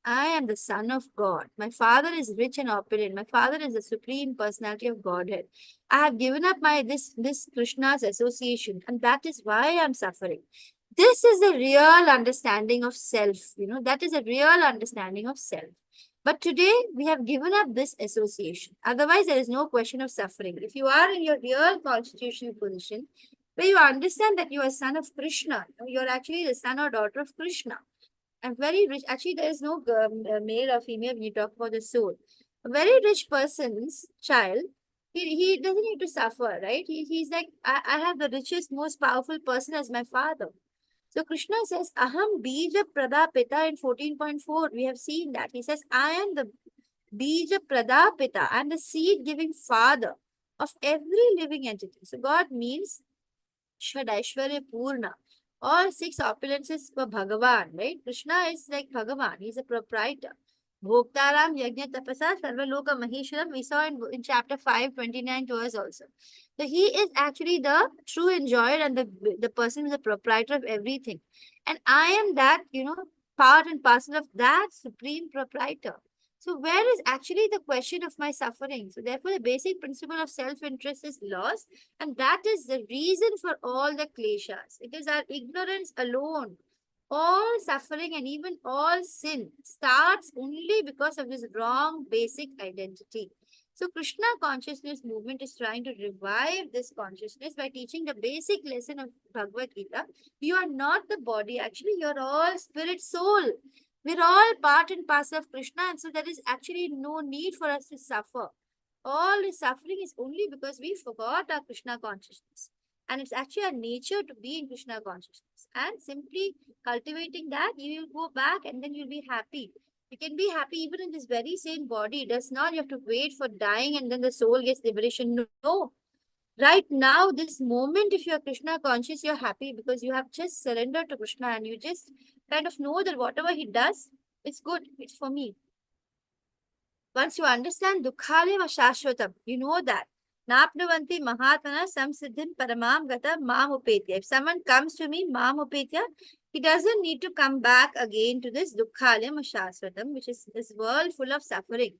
[SPEAKER 3] I am the son of God. My father is rich and opulent. My father is the supreme personality of Godhead. I have given up this Krishna's association, and that is why I'm suffering. This is the real understanding of self. That is a real understanding of self. But today we have given up this association. Otherwise, there is no question of suffering. If you are in your real constitutional position, where you understand that you are son of Krishna, you're actually the son or daughter of Krishna. And very rich, actually, there is no male or female when you talk about the soul. A very rich person's child, he doesn't need to suffer, right? He's like, I have the richest, most powerful person as my father. So Krishna says, Aham Bija Pradapita in 14.4. We have seen that. He says, I am the Bija Pradapita. I am the seed-giving father of every living entity. So God means Shadaishwarya Purna. All 6 opulences for Bhagavan, right? Krishna is like Bhagavan. He's a proprietor. Bhoktaram Yajna Tapasa Sarvaloka Maheshwaram. We saw in chapter 5:29 to us also. So he is actually the true enjoyer and the person who is the proprietor of everything. And I am that, part and parcel of that supreme proprietor. So where is actually the question of my suffering? So therefore, the basic principle of self-interest is lost. And that is the reason for all the kleshas. It is our ignorance alone. All suffering and even all sin starts only because of this wrong basic identity. So Krishna consciousness movement is trying to revive this consciousness by teaching the basic lesson of Bhagavad Gita. You are not the body. Actually, you're all spirit soul. We're all part and parcel of Krishna, and so there is actually no need for us to suffer. All the suffering is only because we forgot our Krishna consciousness. And it's actually our nature to be in Krishna consciousness. And simply cultivating that, you will go back and then you'll be happy. You can be happy even in this very same body. It does not, you have to wait for dying and then the soul gets liberation. No. Right now, this moment, if you are Krishna conscious, you're happy because you have just surrendered to Krishna and you just kind of know that whatever he does, it's good, it's for me. Once you understand Dukhaleva Shashvatam, you know that. Napnavanti Mahatmana Samsiddhim Paramam Gata Mam Upetya. If someone comes to me, Mam Upetya, he doesn't need to come back again to this Dukhaleva Shashvatam, which is this world full of suffering.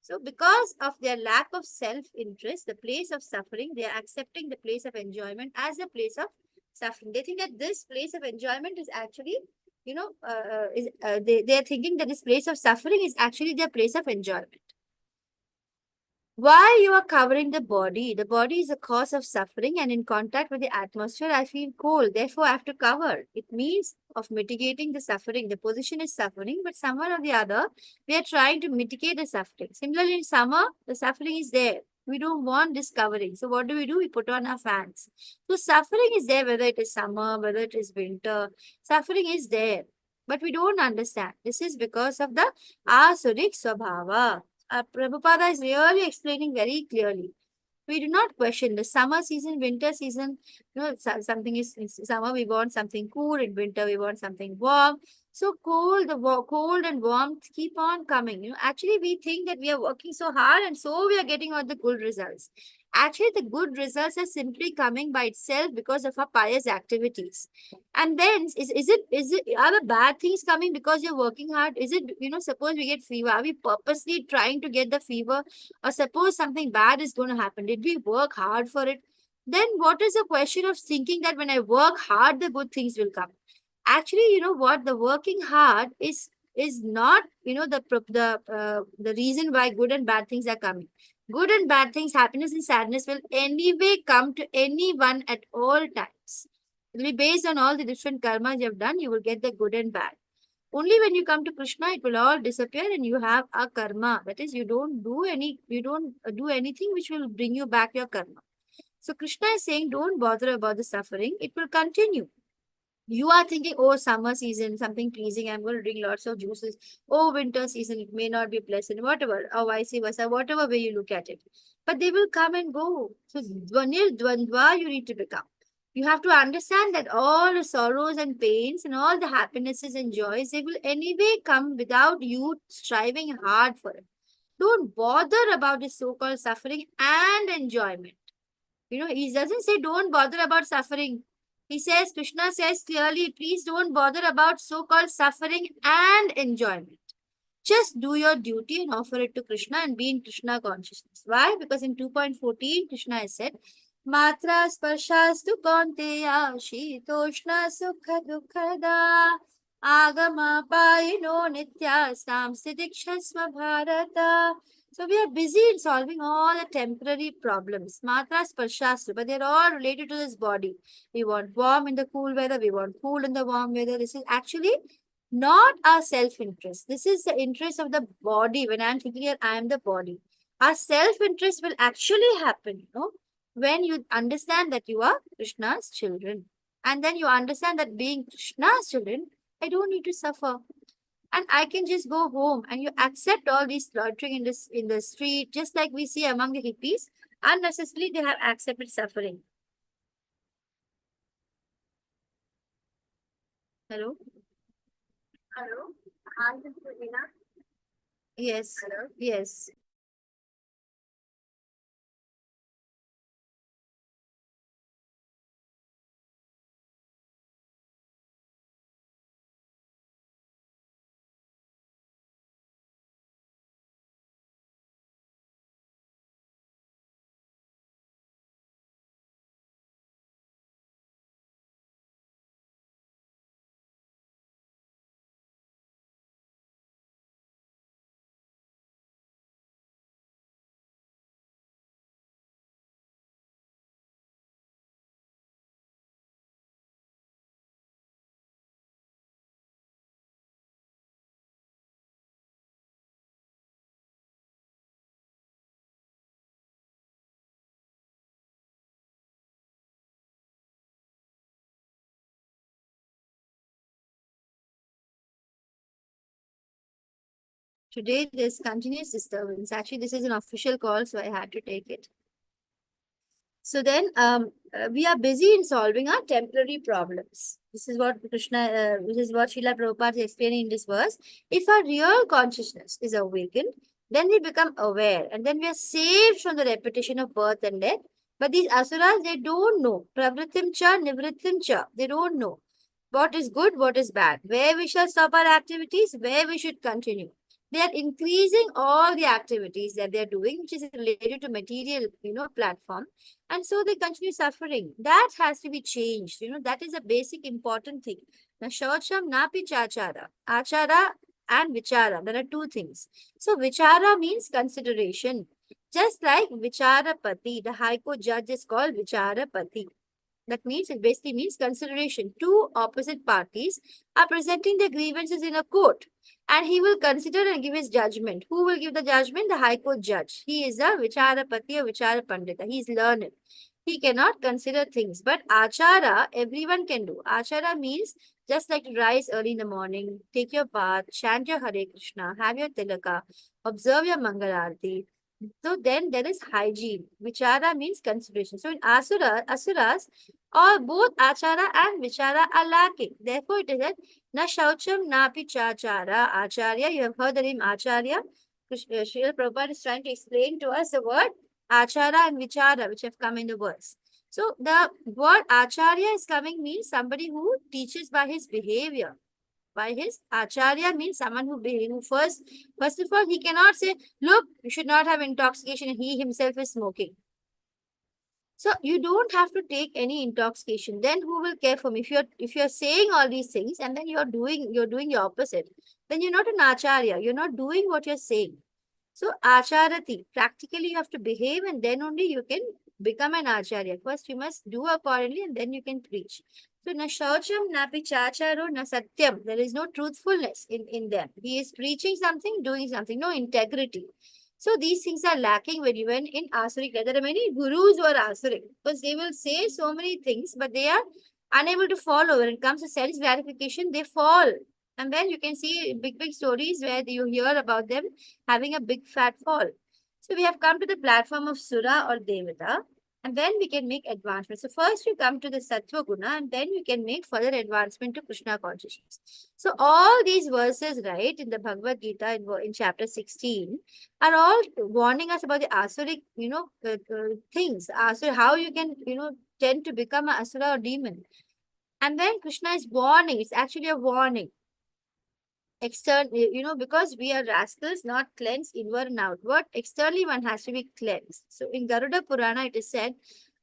[SPEAKER 3] So because of their lack of self-interest, the place of suffering, they are accepting the place of enjoyment as a place of suffering. They think that this place of enjoyment is actually, they are thinking that this place of suffering is actually their place of enjoyment. While you are covering the body is a cause of suffering, and in contact with the atmosphere, I feel cold. Therefore, I have to cover. It means of mitigating the suffering. The position is suffering, but somewhere or the other, we are trying to mitigate the suffering. Similarly, in summer, the suffering is there. We don't want this covering. So what do? We put on our fans. So suffering is there, whether it is summer, whether it is winter. Suffering is there, but we don't understand. This is because of the Asurik Swabhava. Prabhupada is really explaining very clearly. We do not question the summer season, winter season. Something is in summer we want something cool, in winter we want something warm. So cold, cold and warmth keep on coming. Actually we think that we are working so hard and so we are getting all the good results. Actually, the good results are simply coming by itself because of our pious activities. And then is it are the bad things coming because you're working hard? Is it, suppose we get fever, are we purposely trying to get the fever? Or suppose something bad is going to happen, did we work hard for it? Then what is the question of thinking that when I work hard the good things will come? Actually, you know what, the working hard is not, the reason why good and bad things are coming. Good and bad things, happiness and sadness will anyway come to anyone at all times. It will be based on all the different karmas you have done, you will get the good and bad. Only when you come to Krishna, it will all disappear and you have a karma. That is, you don't do anything which will bring you back your karma. So Krishna is saying, don't bother about the suffering. It will continue. You are thinking, oh, summer season, something pleasing, I'm going to drink lots of juices. Oh, winter season, it may not be pleasant, whatever, or vice versa, whatever way you look at it. But they will come and go. So, Dvandva, you need to become. You have to understand that all the sorrows and pains and all the happinesses and joys, they will anyway come without you striving hard for it. Don't bother about the so-called suffering and enjoyment. He doesn't say don't bother about suffering. He says, Krishna says clearly, please don't bother about so-called suffering and enjoyment. Just do your duty and offer it to Krishna and be in Krishna consciousness. Why? Because in 2.14, Krishna has said, Matra sparshastu kaunteya shitoshna sukha dukkada agama payino nitya samsidikshasva bharata. So we are busy in solving all the temporary problems. Matra sparshastu, but they're all related to this body. We want warm in the cool weather, we want cool in the warm weather. This is actually not our self-interest. This is the interest of the body. When I'm thinking that I am the body, our self-interest will actually happen, when you understand that you are Krishna's children. And then you understand that being Krishna's children, I don't need to suffer. And I can just go home, and you accept all these loitering in the street, just like we see among the hippies. Unnecessarily, they have accepted suffering. Hello? Hello? Hi, this is Rina. Yes. Hello? Yes. Today, there's continuous disturbance. Actually, this is an official call, so I had to take it. So then, we are busy in solving our temporary problems. This is what this is what Srila Prabhupada is explaining in this verse. If our real consciousness is awakened, then we become aware, and then we are saved from the repetition of birth and death. But these asuras, they don't know. Pravritim cha, nivritim cha. They don't know what is good, what is bad, where we shall stop our activities, where we should continue. They are increasing all the activities that they are doing, which is related to material, platform. And so they continue suffering. That has to be changed. That is a basic important thing. Now, shaucham napi chachara. Achara and vichara. There are two things. So, vichara means consideration. Just like Vicharapati, the High Court judge is called Vicharapati. That means, it basically means consideration. Two opposite parties are presenting their grievances in a court, and he will consider and give his judgment. Who will give the judgment? The High Court judge. He is a Vicharapati or Vichara Pandita. He is learned. He cannot consider things. But Achara, everyone can do. Achara means just like to rise early in the morning, take your bath, chant your Hare Krishna, have your tilaka, observe your Mangalarti, So then there is hygiene. Vichara means consideration. So in asuras, or both achara and vichara are lacking. Therefore, it is that na shaucham na pichachara acharya. You have heard the name acharya. Srila Prabhupada is trying to explain to us the word achara and vichara, which have come in the verse. So the word acharya is coming means somebody who teaches by his behavior. By his acharya means someone who first of all, he cannot say, look, you should not have intoxication, and he himself is smoking. So you don't have to take any intoxication. Then who will care for me? If you're saying all these things and then you're doing the opposite, then you're not an acharya. You're not doing what you're saying. So acharati, practically you have to behave, and then only you can become an acharya. First you must do accordingly, and then you can preach. So na shaucham, na pichacharo, na satyam. There is no truthfulness in them. He is preaching something, doing something, no integrity. So these things are lacking when you went in Asurik. There are many gurus who are Asurik because they will say so many things, but they are unable to follow. When it comes to self gratification, they fall. And then you can see big stories where you hear about them having a big fat fall. So we have come to the platform of Sura or Devata, and then we can make advancement. So first you come to the Sattva Guna, and then you can make further advancement to Krishna consciousness. So all these verses, right, in the Bhagavad Gita in chapter 16 are all warning us about the Asuric, things. Asura, how you can, tend to become an Asura or demon. And then Krishna is warning. It's actually a warning. External, because we are rascals, not cleansed inward and outward. Externally, one has to be cleansed. So in Garuda Purana, it is said,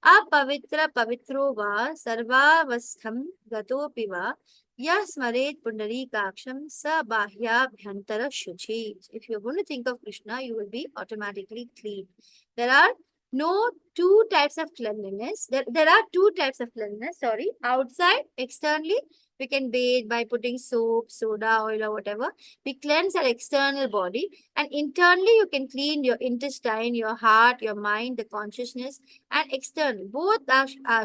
[SPEAKER 3] apavitra pavitro va sarvavastham gatopi va yasmaret pundarikaksham sa bahya bhyantara shuchi. If you're going to think of Krishna, you will be automatically clean. There are no two types of cleanliness. There are two types of cleanliness, outside, externally. We can bathe by putting soap, soda, oil, or whatever. We cleanse our external body. And internally, you can clean your intestine, your heart, your mind, the consciousness, and external. Both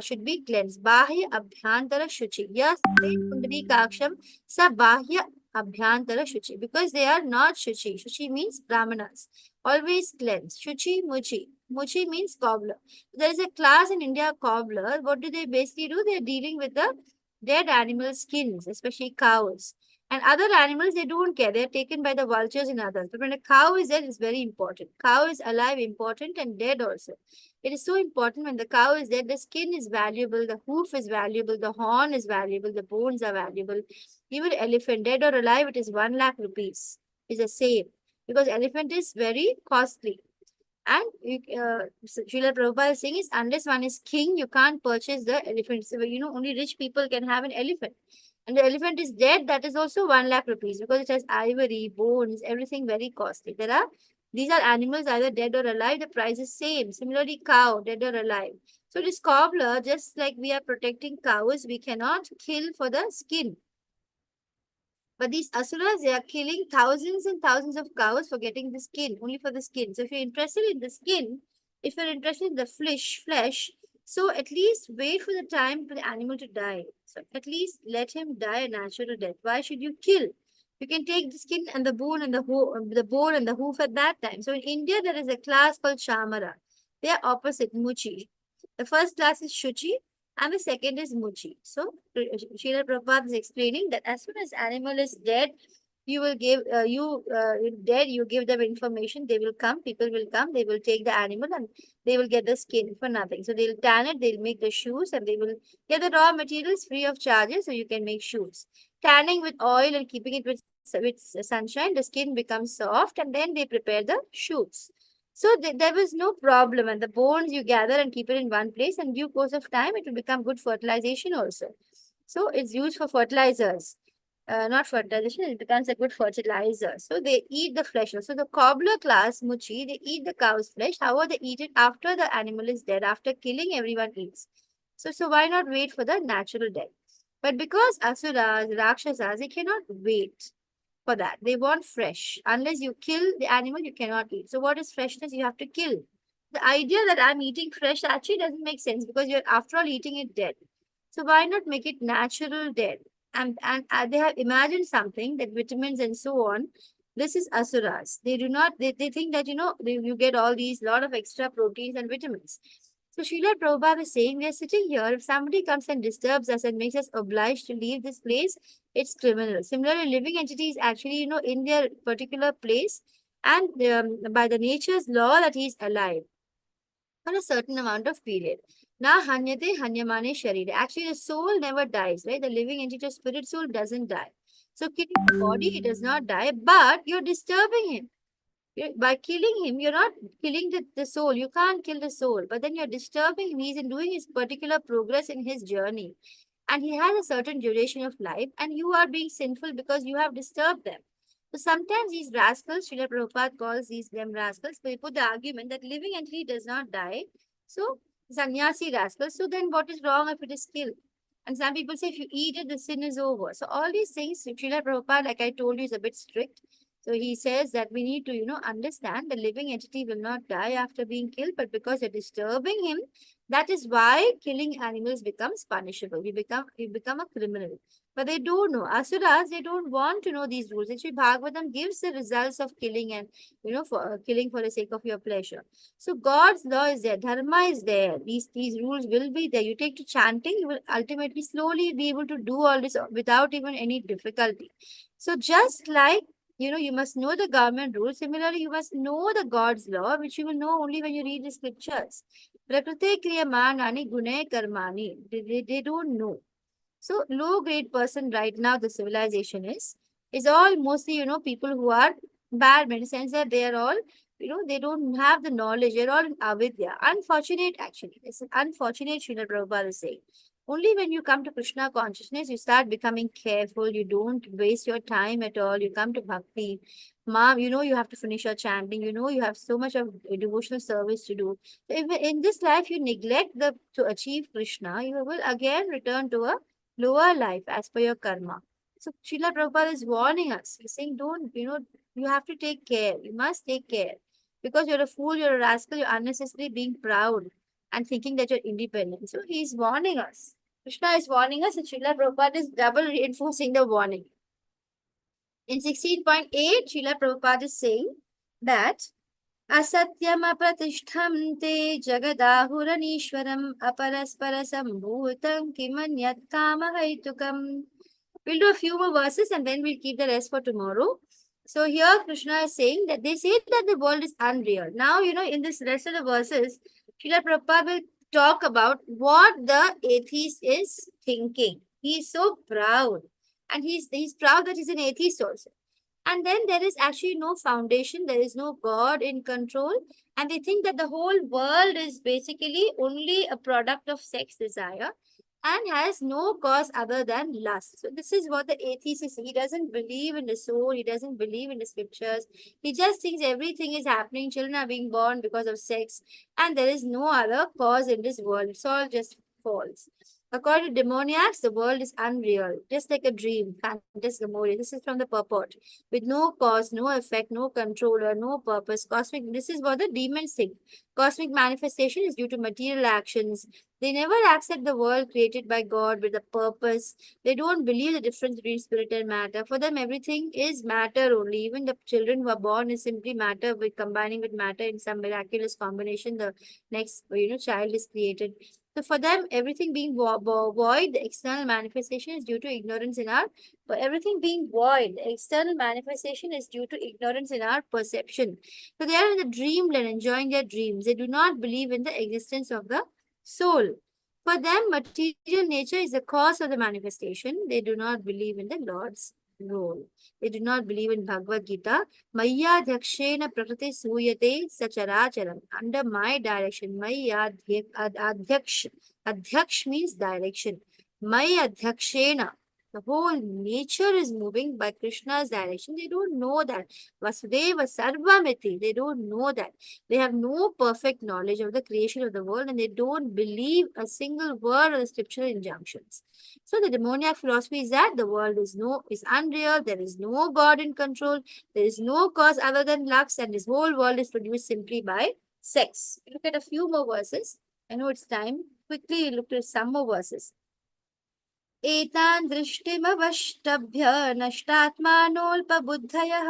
[SPEAKER 3] should be cleansed. Bahya abhyantara shuchi. Yes, kundali kaksham sa bahya abhyantara shuchi. Because they are not shuchi. Shuchi means brahmanas. Always cleanse. Shuchi, muchi. Muchi means cobbler. There is a class in India, cobbler. What do they basically do? They are dealing with the dead animal skins, especially cows. And other animals, they don't care. They're taken by the vultures and others. But when a cow is dead, it's very important. Cow is alive, important, and dead also. It is so important when the cow is dead, the skin is valuable, the hoof is valuable, the horn is valuable, the bones are valuable. Even elephant, dead or alive, it is 1 lakh rupees. Is the same. Because elephant is very costly. And Srila Prabhupada is saying is unless one is king, you can't purchase the elephant. So, only rich people can have an elephant. And the elephant is dead, that is also 1 lakh rupees because it has ivory, bones, everything very costly. These are animals either dead or alive, the price is same. Similarly, cow, dead or alive. So this cobbler, just like we are protecting cows, we cannot kill for the skin. But these asuras, they are killing thousands and thousands of cows for getting the skin, only for the skin. So if you're interested in the skin, if you're interested in the flesh, so at least wait for the time for the animal to die. So at least let him die a natural death. Why should you kill? You can take the skin and the bone and the bone and the hoof at that time. So in India, there is a class called Shamara. They are opposite, Muchi. The first class is Shuchi, and the second is Muchi. So, Srila Prabhupada is explaining that as soon as animal is dead, you will give, you give them information, they will come, people will come, they will take the animal and they will get the skin for nothing. So, they'll tan it, they'll make the shoes and they will get the raw materials free of charges so you can make shoes. Tanning with oil and keeping it with sunshine, the skin becomes soft and then they prepare the shoes. So there was no problem, and the bones you gather and keep it in one place, and due course of time, it will become good fertilization also. So it's used for fertilizers, not fertilization, it becomes a good fertilizer. So they eat the flesh. So the cobbler class, Muchi, they eat the cow's flesh. However, they eat it after the animal is dead, after killing, everyone eats. So why not wait for the natural death? But because Asuras, Rakshasas, they cannot wait for that. They want fresh. Unless you kill the animal, you cannot eat. So what is freshness? You have to kill. The idea that I'm eating fresh actually doesn't make sense because you're after all eating it dead. So why not make it natural dead? And they have imagined something that vitamins and so on This is asuras. They do not, they think that, you get all these lot of extra proteins and vitamins. So Srila Prabhupada is saying, we are sitting here. If somebody comes and disturbs us and makes us obliged to leave this place, it's criminal. Similarly, living entities actually, in their particular place, and by the nature's law that he is alive for a certain amount of period. Na hanyate hanyamane sharira. Actually, the soul never dies, right? The living entity, spirit soul doesn't die. So killing the body, he does not die, but you're disturbing him. By killing him, you're not killing the soul. You can't kill the soul, but then you're disturbing him. He's in doing his particular progress in his journey. And he has a certain duration of life, and you are being sinful because you have disturbed them. So sometimes these rascals, Srila Prabhupada calls them rascals, they put the argument that living entity does not die. So sannyasi rascals. So then what is wrong if it is killed? And some people say if you eat it, the sin is over. So all these things, Srila Prabhupada, like I told you, is a bit strict. So he says that we need to, understand the living entity will not die after being killed, but because you're disturbing him, that is why killing animals becomes punishable. You become a criminal. But they don't know. Asuras, they don't want to know these rules. Actually, Bhagavatam gives the results of killing and, for killing for the sake of your pleasure. So God's law is there. Dharma is there. These rules will be there. You take to chanting, you will ultimately slowly be able to do all this without even any difficulty. So just like, you must know the government rules. Similarly, you must know the God's law, which you will know only when you read the scriptures. Prakriti kriyamanani gune karmani. They don't know. So low grade person right now, the civilization is all mostly, people who are bad in the sense that they are all, they don't have the knowledge. They're all in avidya. Unfortunate, actually. It's an unfortunate, Srila Prabhupada is saying. Only when you come to Krishna consciousness, you start becoming careful. You don't waste your time at all. You come to bhakti. Mom, you have to finish your chanting. You have so much of devotional service to do. So if in this life you neglect to achieve Krishna, you will again return to a lower life as per your karma. So Srila Prabhupada is warning us. He's saying, don't, you have to take care. You must take care. Because you're a fool, you're a rascal, you're unnecessarily being proud and thinking that you're independent. So he's warning us. Krishna is warning us, and Srila Prabhupada is double reinforcing the warning. In 16.8, Srila Prabhupada is saying that Asatyam apratishtham te jagadahuranishwaram aparaspara sambhutam kimanyat kamahaitukam. We'll do a few more verses and then we'll keep the rest for tomorrow. So here Krishna is saying that they say that the world is unreal. Now, in this rest of the verses, Srila Prabhupada will talk about what the atheist is thinking. He is so proud. And he's proud that he's an atheist also. And then there is actually no foundation. There is no God in control. And they think that the whole world is basically only a product of sex desire and has no cause other than lust. So this is what the atheist is. He doesn't believe in the soul. He doesn't believe in the scriptures. He just thinks everything is happening. Children are being born because of sex. And there is no other cause in this world. It's all just false. According to demoniacs, the world is unreal, just like a dream, phantasmagoria. This is from the purport. With no cause, no effect, no controller, no purpose. This is what the demons think. Cosmic manifestation is due to material actions. They never accept the world created by God with a purpose. They don't believe the difference between spirit and matter. For them, everything is matter only. Even the children who are born is simply matter, with combining with matter in some miraculous combination. The next, child is created. So for them, everything being void, the external manifestation is due to ignorance in our. For everything being void, the external manifestation is due to ignorance in our perception. So they are in the dreamland, enjoying their dreams. They do not believe in the existence of the soul. For them, material nature is the cause of the manifestation. They do not believe in the Lord's role. They do not believe in Bhagavad Gita. Maya dhakshena prakriti suyate sacharacharam. Under my direction, Maya adhyaksh. Adhyaksh means direction. Maya dhakshena. The whole nature is moving by Krishna's direction. They don't know that. Vasudeva Sarvamiti. They don't know that. They have no perfect knowledge of the creation of the world and they don't believe a single word of the scriptural injunctions. So the demoniac philosophy is that the world is unreal, there is no God in control, there is no cause other than lux, and this whole world is produced simply by sex. Look at a few more verses. I know it's time. Quickly look at some more verses. एतान् दृष्टिमवष्टभ्य नष्टात्मानोऽल्पबुद्धयः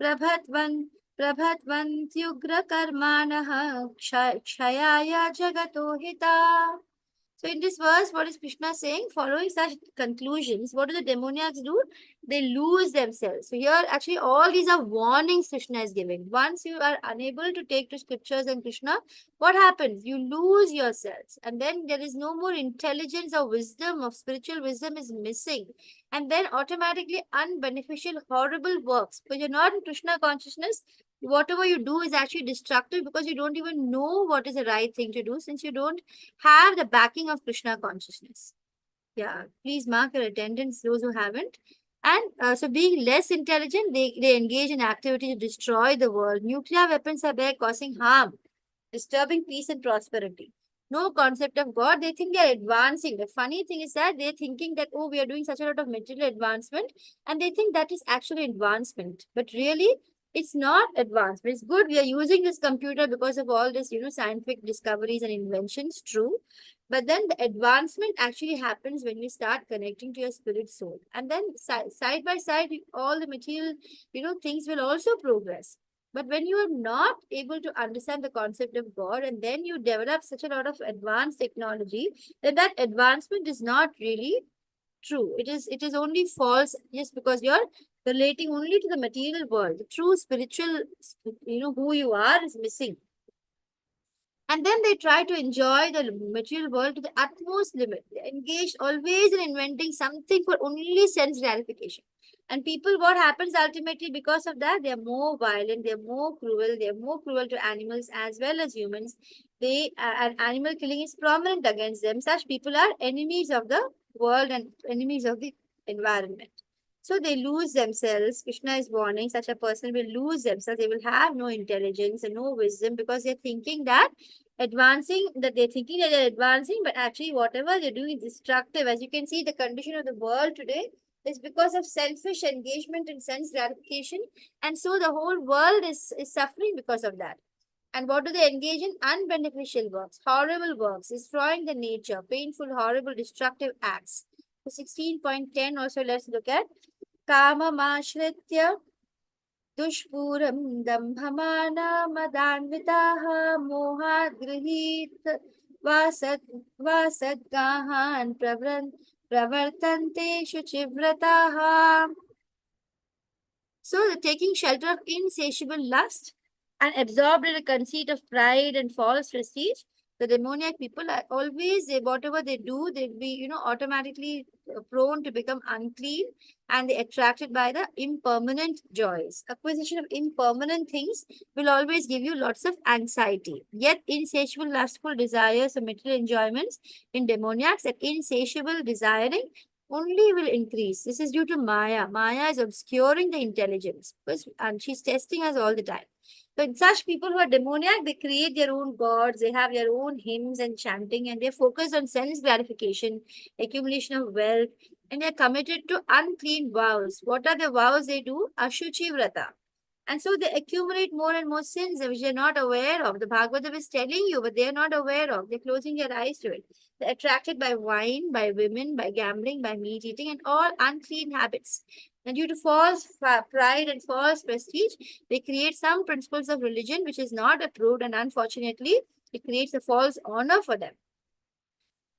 [SPEAKER 3] प्रभद्वन्त्युग्रकर्माणः क्षयाय जगतो हिता. So in this verse, what is Krishna saying? Following such conclusions, what do the demoniacs do? They lose themselves. So here, actually, all these are warnings Krishna is giving. Once you are unable to take to scriptures and Krishna, what happens? You lose yourselves. And then there is no more intelligence or wisdom, of spiritual wisdom is missing. And then automatically unbeneficial, horrible works. Because you're not in Krishna consciousness, whatever you do is actually destructive because you don't even know what is the right thing to do, since you don't have the backing of Krishna consciousness. Yeah, please mark your attendance, those who haven't. And so being less intelligent, they engage in activity to destroy the world. Nuclear weapons are there causing harm, disturbing peace and prosperity. No concept of God. They think they're advancing. The funny thing is that they're thinking that, oh, we are doing such a lot of material advancement, and they think that is actually advancement. But really, it's not advancement. It's good. We are using this computer because of all this, scientific discoveries and inventions. True. But then the advancement actually happens when you start connecting to your spirit soul. And then side by side, all the material, things will also progress. But when you are not able to understand the concept of God and then you develop such a lot of advanced technology, then that advancement is not really true. It is only false just because you're relating only to the material world. The true spiritual, who you are is missing. And then they try to enjoy the material world to the utmost limit. They're engaged always in inventing something for only sense gratification. And people, what happens ultimately because of that? They're more violent, they're more cruel to animals as well as humans. And animal killing is prominent against them. Such people are enemies of the world and enemies of the environment. So they lose themselves. Krishna is warning such a person will lose themselves. They will have no intelligence and no wisdom because they're thinking that they're thinking that they're advancing, but actually whatever they're doing is destructive. As you can see, the condition of the world today is because of selfish engagement in sense gratification. And so the whole world is suffering because of that. And what do they engage in? Unbeneficial works, horrible works, destroying the nature, painful, horrible, destructive acts. So 16.10 also let's look at. Kamamashritya dushpuram dambhamana madanvitaha mohat grihit vasadgahan pravartante shuchivrataha. So the taking shelter of insatiable lust and absorbed in a conceit of pride and false prestige, the demoniac people are always, whatever they do, they'll be, automatically prone to become unclean, and they're attracted by the impermanent joys. Acquisition of impermanent things will always give you lots of anxiety. Yet insatiable lustful desires of material enjoyments in demoniacs, that insatiable desiring only will increase. This is due to Maya. Maya is obscuring the intelligence and she's testing us all the time. So in such people who are demoniac, they create their own gods, they have their own hymns and chanting, and they're focused on sense gratification, accumulation of wealth, and they're committed to unclean vows. What are the vows they do? Ashuchi Vrata. And so they accumulate more and more sins which they're not aware of. The Bhagavatam is telling you, but they're not aware of. They're closing their eyes to it. They're attracted by wine, by women, by gambling, by meat eating, and all unclean habits. And due to false pride and false prestige, they create some principles of religion which is not approved, and unfortunately, it creates a false honor for them.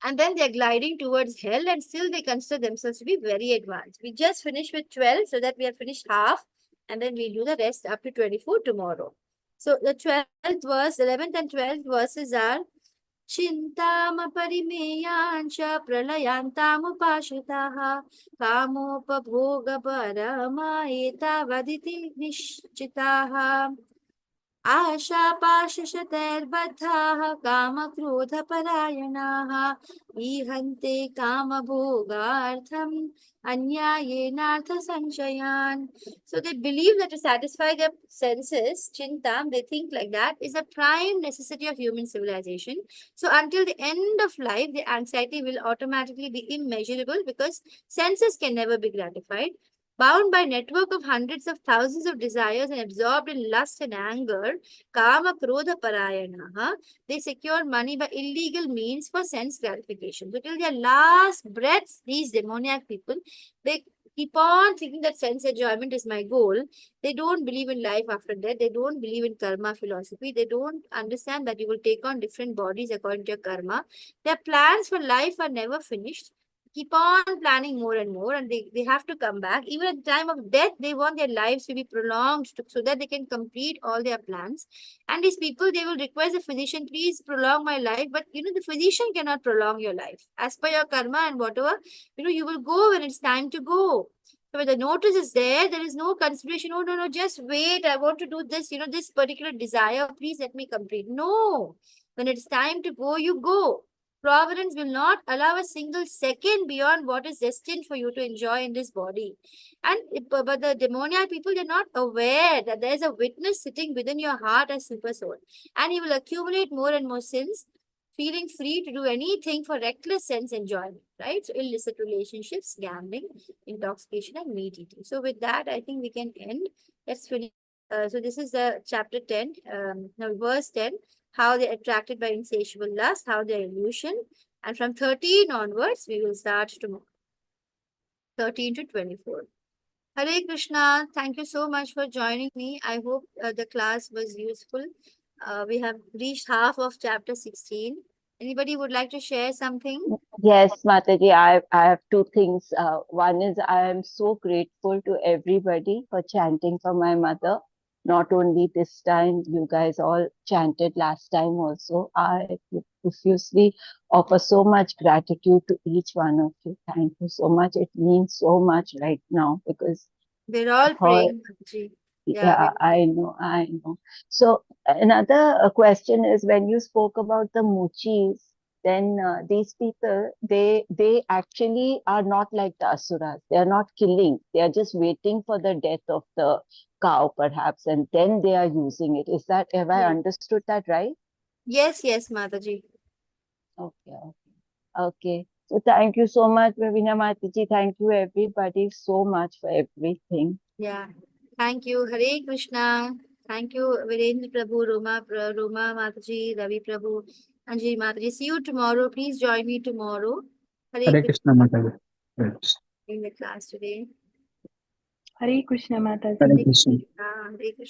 [SPEAKER 3] And then they're gliding towards hell, and still they consider themselves to be very advanced. We just finished with 12, so that we have finished half, and then we'll do the rest up to 24 tomorrow. So the 12th verse, 11th and 12th verses are Chintama parimeyancha pralayantamupashitaha kamopabhoga parama etavaditi nishchitaha आशापाशशतैर्बद्धाः कामक्रोधपरायणाः ईहन्ते कामभोगार्थम् अन्यायेनार्थसंशयान्. So they believe that to satisfy their senses, chintam, they think like that, is a prime necessity of human civilization. So until the end of life, the anxiety will automatically be immeasurable because senses can never be gratified. Bound by network of hundreds of thousands of desires and absorbed in lust and anger, kama krodha parayanaha, they secure money by illegal means for sense gratification. So till their last breaths, these demoniac people, they keep on thinking that sense enjoyment is my goal. They don't believe in life after death. They don't believe in karma philosophy. They don't understand that you will take on different bodies according to your karma. Their plans for life are never finished. Keep on planning more and more, and they have to come back. Even at the time of death, they want their lives to be prolonged so that they can complete all their plans. And these people, they will request the physician, please prolong my life. But the physician cannot prolong your life. As per your karma and whatever, you will go when it's time to go. So when the notice is there, there is no consideration. Oh, no, just wait. I want to do this, this particular desire. Please let me complete. No. When it's time to go, you go. Providence will not allow a single second beyond what is destined for you to enjoy in this body. But the demoniac people, they're not aware that there's a witness sitting within your heart as super soul. And he will accumulate more and more sins, feeling free to do anything for reckless sense enjoyment, right? So illicit relationships, gambling, intoxication, and meat eating. So with that, I think we can end. Let's finish. So this is the chapter 10, now verse 10, how they're attracted by insatiable lust, how they're illusion. And from 13 onwards, we will start tomorrow. 13 to 24. Hare Krishna. Thank you so much for joining me. I hope the class was useful. We have reached half of chapter 16. Anybody would like to share something?
[SPEAKER 4] Yes, Mataji, I have two things. One is I am so grateful to everybody for chanting for my mother. Not only this time, you guys all chanted last time also. I profusely offer so much gratitude to each one of you. Thank you so much. It means so much right now because
[SPEAKER 3] We're all
[SPEAKER 4] her,
[SPEAKER 3] praying, Mataji.
[SPEAKER 4] yeah, I know. So another question is when you spoke about the Muchis, then these people, they actually are not like the Asuras. They are not killing. They are just waiting for the death of the cow, perhaps, and then they are using it. Have I
[SPEAKER 3] Yes.
[SPEAKER 4] understood that right?
[SPEAKER 3] Yes, Mataji.
[SPEAKER 4] Okay. So thank you so much, Pravina Mataji. Thank you everybody so much for everything.
[SPEAKER 3] Yeah. Thank you. Hare Krishna. Thank you, Virendra Prabhu, Roma Mataji, Ravi Prabhu, Anjali Mataji. See you tomorrow. Please join me tomorrow. Hare
[SPEAKER 1] Hare
[SPEAKER 3] Krishna
[SPEAKER 1] Krishna Mataji. Yes.
[SPEAKER 3] in the class today.
[SPEAKER 5] Hare Krishna Mataji.
[SPEAKER 1] Hare Krishna.
[SPEAKER 3] Hare Krishna.